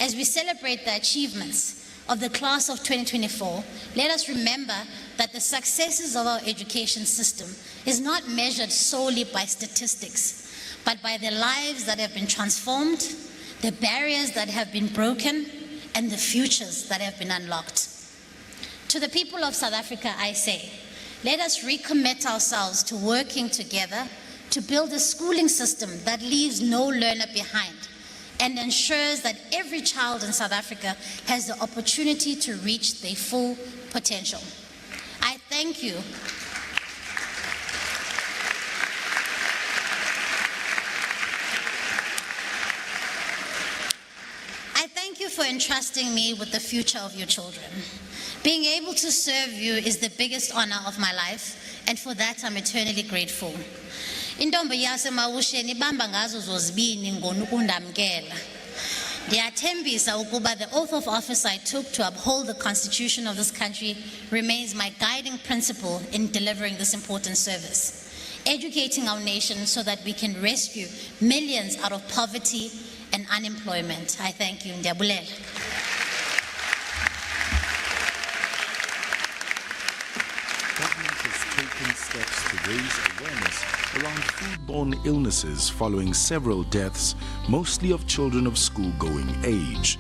[SPEAKER 5] as we celebrate the achievements of the class of 2024, let us remember that the successes of our education system is not measured solely by statistics, but by the lives that have been transformed, the barriers that have been broken, and the futures that have been unlocked. To the people of South Africa, I say, let us recommit ourselves to working together to build a schooling system that leaves no learner behind and ensures that every child in South Africa has the opportunity to reach their full potential. I thank you. I thank you for entrusting me with the future of your children. Being able to serve you is the biggest honor of my life, and for that I'm eternally grateful. Intombi yasemawusheni ibamba ngazo zozibini ngonukundamkela. Ndiyathembisa ukuba the oath of office I took to uphold the constitution of this country remains my guiding principle in delivering this important service, educating our nation so that we can rescue millions out of poverty and unemployment. I thank you. Ndiyabulela.
[SPEAKER 4] Taken steps to raise awareness around foodborne illnesses following several deaths, mostly of children of school-going age.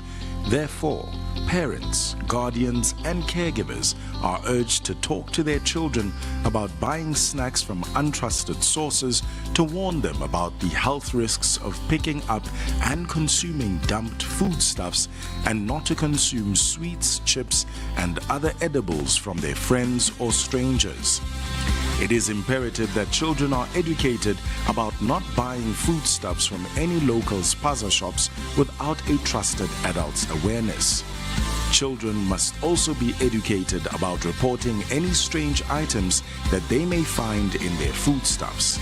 [SPEAKER 4] Therefore, parents, guardians, and caregivers are urged to talk to their children about buying snacks from untrusted sources, to warn them about the health risks of picking up and consuming dumped foodstuffs, and not to consume sweets, chips, and other edibles from their friends or strangers. It is imperative that children are educated about not buying foodstuffs from any local spaza shops without a trusted adult's awareness. Children must also be educated about reporting any strange items that they may find in their foodstuffs.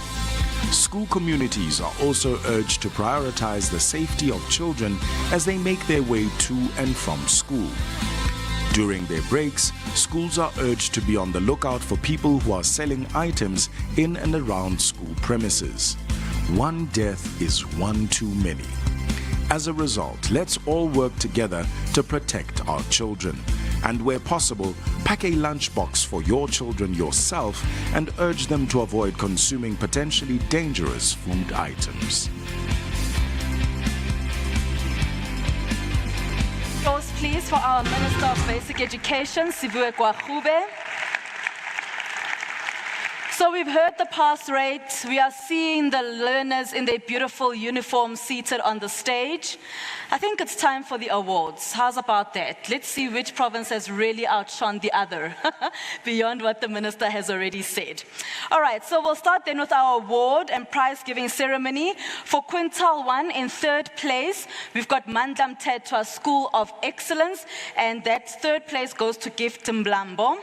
[SPEAKER 4] School communities are also urged to prioritize the safety of children as they make their way to and from school. During their breaks, schools are urged to be on the lookout for people who are selling items in and around school premises. One death is one too many. As a result, let's all work together to protect our children. And where possible, pack a lunchbox for your children yourself and urge them to avoid consuming potentially dangerous food items.
[SPEAKER 1] Applause, please, for our Minister of Basic Education, Sibuwe Gwagube. So we've heard the pass rate. We are seeing the learners in their beautiful uniforms seated on the stage. I think it's time for the awards. How's about that? Let's see which province has really outshone the other, beyond what the minister has already said. All right, so we'll start then with our award and prize-giving ceremony. For Quintile 1, in third place, we've got Mandla Mthethwa School of Excellence, and that third place goes to Gift Mlambo.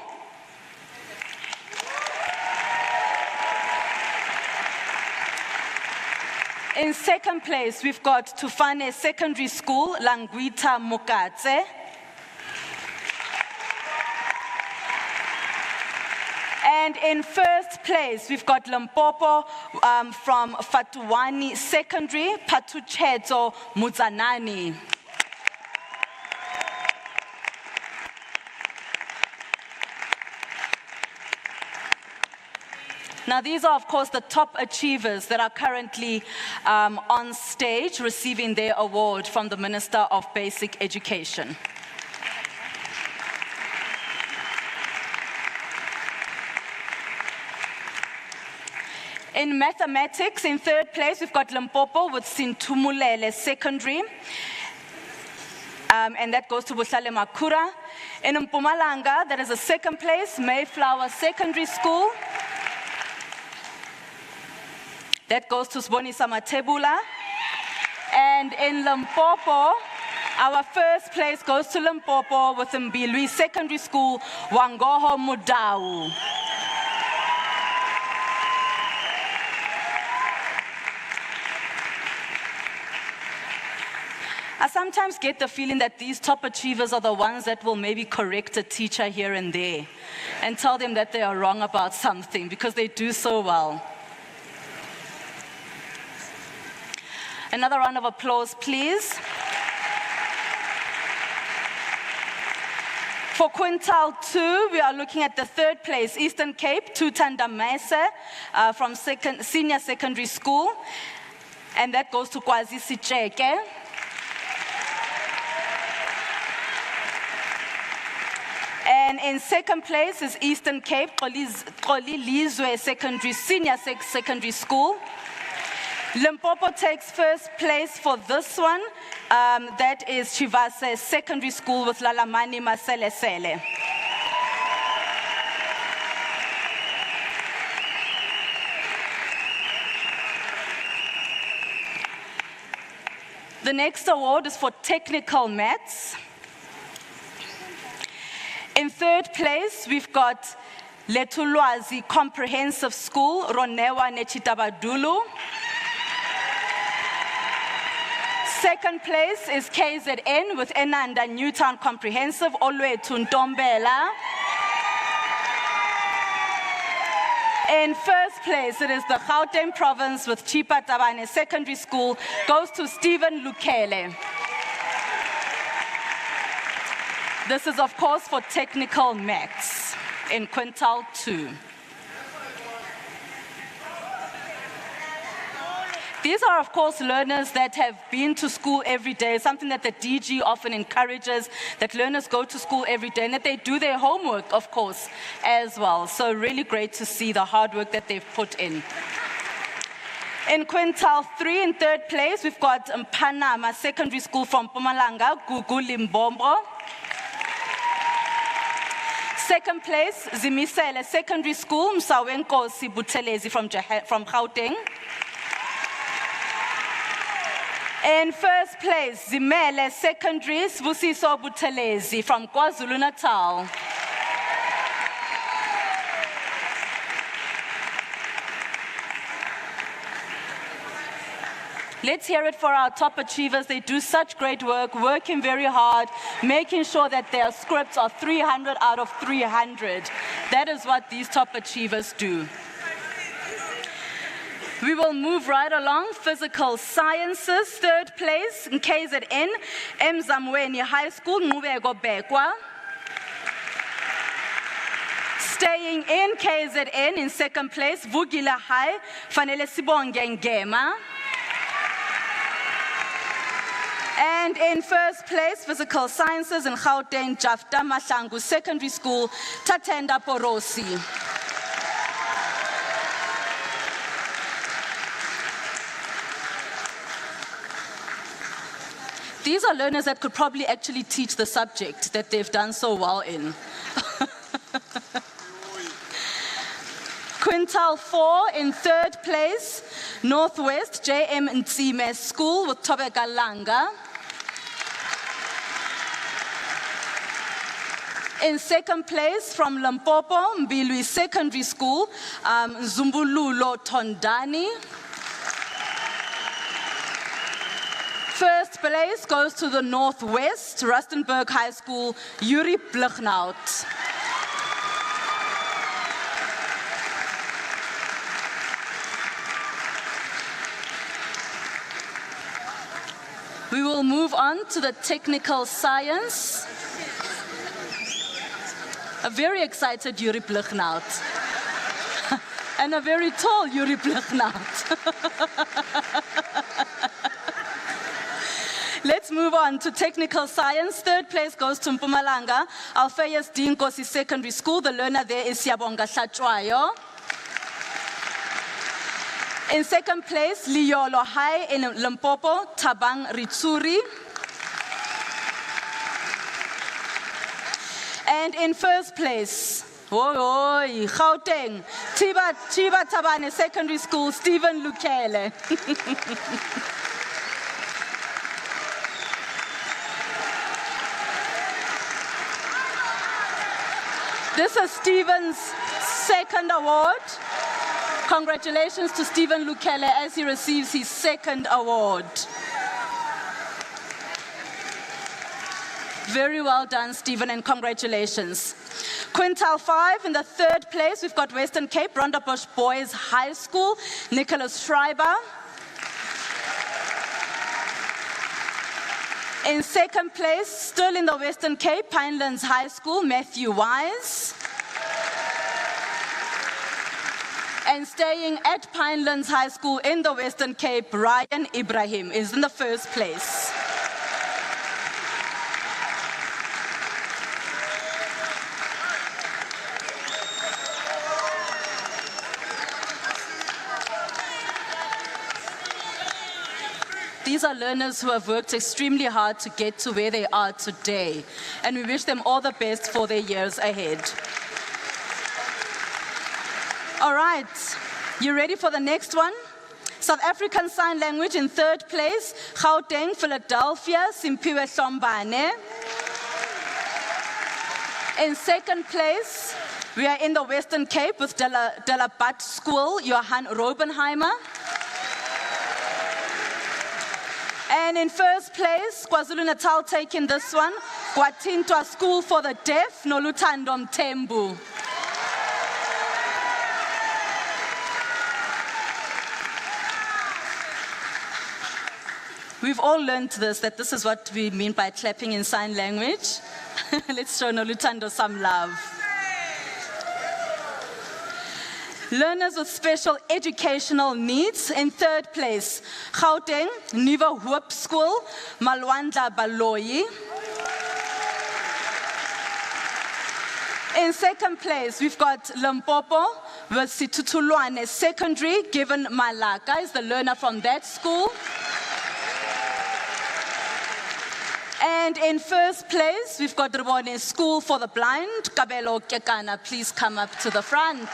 [SPEAKER 1] In second place, we've got Tufane Secondary School, Langwita Mokatse. And in first place, we've got Limpopo from Fatuwani Secondary, Patucheto Muzanani. Now, these are, of course, the top achievers that are currently on stage receiving their award from the Minister of Basic Education. In mathematics, in third place, we've got Limpopo with Sintumulele Secondary. And that goes to Buhlale Makura. In Mpumalanga, that is a second place, Mayflower Secondary School. That goes to Sbonisa Matebula. And in Limpopo, our first place goes to Limpopo with Mbilwi Secondary School, Wangoho Mudau. I sometimes get the feeling that these top achievers are the ones that will maybe correct a teacher here and there and tell them that they are wrong about something because they do so well. Another round of applause, please. For quintile 2, we are looking at the third place, Eastern Cape, Tutanda Mese from senior secondary school. And that goes to Kwazi Sicheke. And in second place is Eastern Cape, Lizwe Secondary, Senior Secondary School. Limpopo takes first place for this one. That is Chivase Secondary School with Lalamani Maselesele. The next award is for technical maths. In third place, we've got Letulwazi Comprehensive School, Ronewa Nechitabadulu. Second place is KZN with Enanda Newtown Comprehensive, Olwethu Ntombela. In first place, it is the Gauteng province with Chipa Tabane Secondary School, goes to Stephen Lukele. This is, of course, for technical maths in quintile 2. These are, of course, learners that have been to school every day, something that the DG often encourages, that learners go to school every day and that they do their homework, of course, as well. So really great to see the hard work that they've put in. In quintile 3, in third place, we've got Mpanama Secondary School from Mpumalanga, Gugu Limbombo. Second place, Zimisele Secondary School, Msawenkosi Buthelezi from Gauteng. In first place, Zimele Secondary, Sbusiso Buthelezi from KwaZulu-Natal. Let's hear it for our top achievers. They do such great work, working very hard, making sure that their scripts are 300 out of 300. That is what these top achievers do. We will move right along. Physical sciences, third place in KZN, Mzamweni High School, Ngubeko Bekwa. Staying in KZN, in second place, Vugila High, Fanele Sibonge Ngema. And in first place, physical sciences in Gauteng, Jafta Mahlangu Secondary School, Tatenda Porosi. These are learners that could probably actually teach the subject that they've done so well in. Quintile 4 in third place, Northwest JM Ntsime School with Tobeka Langa. In second place from Limpopo, Mbilwi Secondary School, Zumbululo Tondani. First place goes to the Northwest, Rustenburg High School, Yuri Blichnout. We will move on to the technical science. A very excited Yuri Blichnout. and a very tall Yuri Blichnaut. Let's move on to technical science. Third place goes to Mpumalanga, Alphaeus D. Nkosi Secondary School. The learner there is Siyabonga Hlatshwayo. In second place, Liyolo High in Limpopo, Tabang Ritsuri. And in first place, Gauteng, Chiba Tabane Secondary School, Stephen Lukele. This is Stephen's second award. Congratulations to Stephen Lukele as he receives his second award. Very well done, Stephen, and congratulations. Quintile 5, in the third place, we've got Western Cape, Rondebosch Boys High School, Nicholas Schreiber. In second place, still in the Western Cape, Pinelands High School, Matthew Wise. And staying at Pinelands High School in the Western Cape, Ryan Ibrahim is in the first place. These are learners who have worked extremely hard to get to where they are today, and we wish them all the best for their years ahead. All right, you ready for the next one? South African Sign Language in third place, Gauteng, Philadelphia, Simpiwe Sombane. In second place, we are in the Western Cape with Delabat School, Johann Robenheimer. And in first place, KwaZulu-Natal taking this one, Kwatintwa School for the Deaf, Nolutando Mthembu. We've all learned this, that this is what we mean by clapping in sign language. Let's show Nolutando some love. Learners with special educational needs in third place, Gauteng, Nuwe Hoop School, Malwandla Baloyi. In second place, we've got Limpopo with Situtulwane Secondary, Given Malaka is the learner from that school. And in first place, we've got Ribone School for the Blind, Kabelo Kekana, please come up to the front.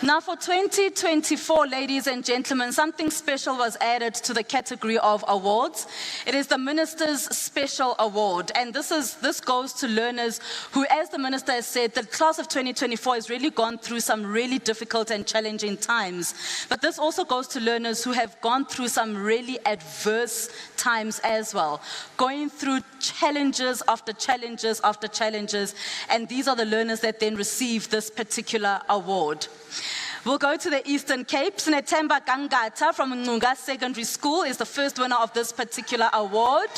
[SPEAKER 1] Now for 2024, ladies and gentlemen, something special was added to the category of awards. It is the Minister's Special Award, and this goes to learners who, as the Minister has said, the class of 2024 has really gone through some really difficult and challenging times. But this also goes to learners who have gone through some really adverse times as well, going through challenges after challenges after challenges, and these are the learners that then receive this particular award. We'll go to the Eastern Cape. Snethemba Gangata from Ngunga Secondary School is the first winner of this particular award.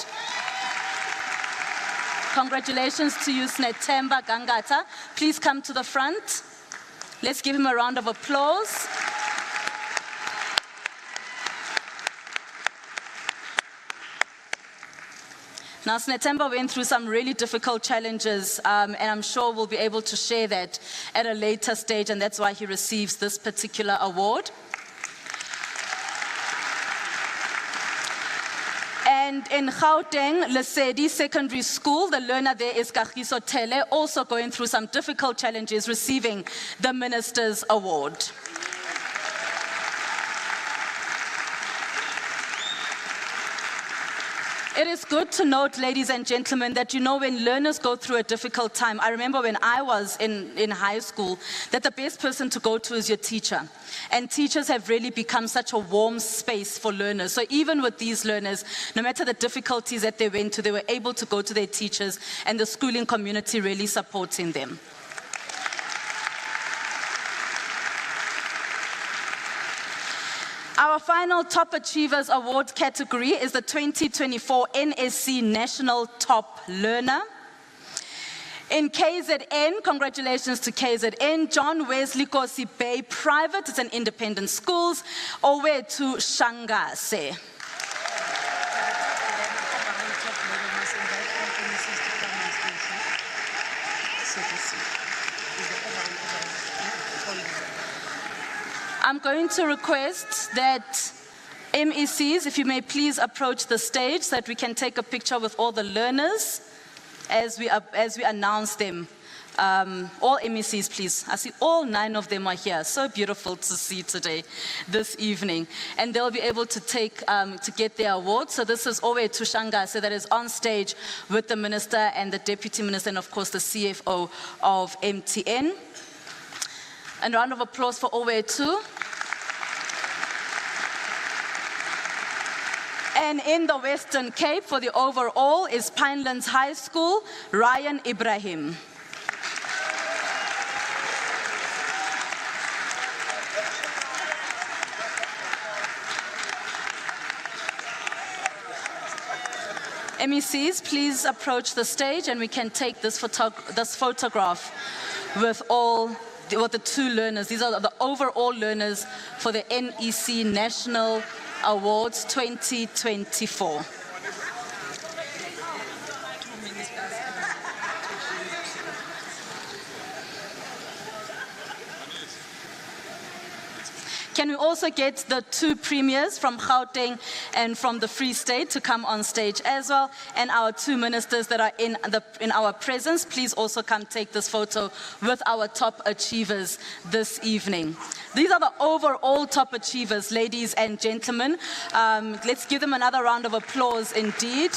[SPEAKER 1] Congratulations to you, Snethemba Gangata. Please come to the front. Let's give him a round of applause. Now, Snethemba went through some really difficult challenges, and I'm sure we'll be able to share that at a later stage, and that's why he receives this particular award. And in Gauteng, Lesedi Secondary School, the learner there is Kagiso Tele, also going through some difficult challenges, receiving the Minister's Award. It is good to note, ladies and gentlemen, that when learners go through a difficult time, I remember when I was in high school, that the best person to go to is your teacher. And teachers have really become such a warm space for learners. So even with these learners, no matter the difficulties that they went to, they were able to go to their teachers and the schooling community really supporting them. Our final Top Achievers Award category is the 2024 NSC National Top Learner. In KZN, congratulations to KZN, John Wesley Kosi Bay Private, it's an independent schools, Owethu Shangase. I'm going to request that MECs, if you may please approach the stage so that we can take a picture with all the learners as we announce them. All MECs, please. I see all 9 of them are here. So beautiful to see today, this evening. And they'll be able to to get their awards. So this is Owethu Shangase that is on stage with the Minister and the Deputy Minister and of course the CFO of MTN. And a round of applause for Owethu. And in the Western Cape for the overall is Pinelands High School, Ryan Ibrahim. MECs, please approach the stage and we can take this photograph with the 2 learners. These are the overall learners for the NEC National Awards 2024. Can we also get the 2 premiers from Gauteng and from the Free State to come on stage as well? And our 2 ministers that are in our presence, please also come take this photo with our top achievers this evening. These are the overall top achievers, ladies and gentlemen. Let's give them another round of applause indeed.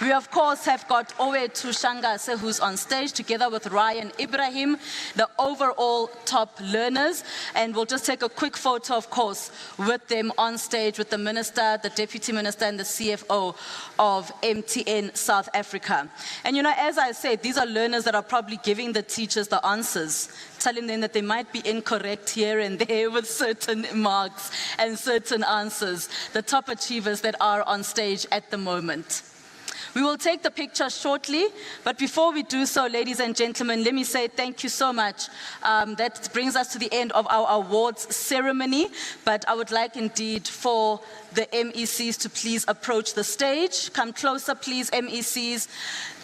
[SPEAKER 1] We, of course, have got Owethu Shangase, who's on stage, together with Ryan Ibrahim, the overall top learners. And we'll just take a quick photo, of course, with them on stage, with the Minister, the Deputy Minister, and the CFO of MTN South Africa. And, as I said, these are learners that are probably giving the teachers the answers, telling them that they might be incorrect here and there with certain marks and certain answers. The top achievers that are on stage at the moment. We will take the picture shortly, but before we do so, ladies and gentlemen, let me say thank you so much. That brings us to the end of our awards ceremony, but I would like indeed for the MECs to please approach the stage. Come closer, please, MECs,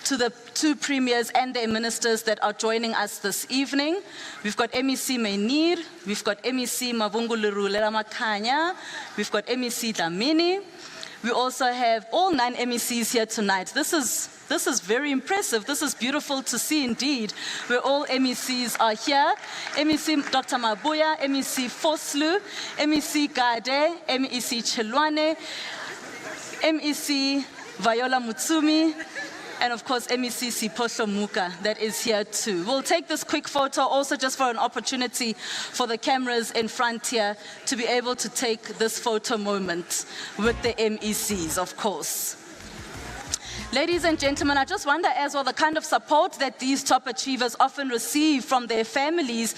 [SPEAKER 1] to the 2 premiers and their ministers that are joining us this evening. We've got MEC Mainir, we've got MEC Mavungulurulera Makanya, we've got MEC Dlamini. We also have all 9 MECs here tonight. This is very impressive. This is beautiful to see indeed, where all MECs are here. MEC Dr. Mabuya, MEC Foslu, MEC Gade, MEC Chelwane, MEC Viola Mutsumi, and of course MEC Siphohlo Muka that is here too. We'll take this quick photo also just for an opportunity for the cameras in front here to be able to take this photo moment with the MECs, of course. Ladies and gentlemen, I just wonder as well the kind of support that these top achievers often receive from their families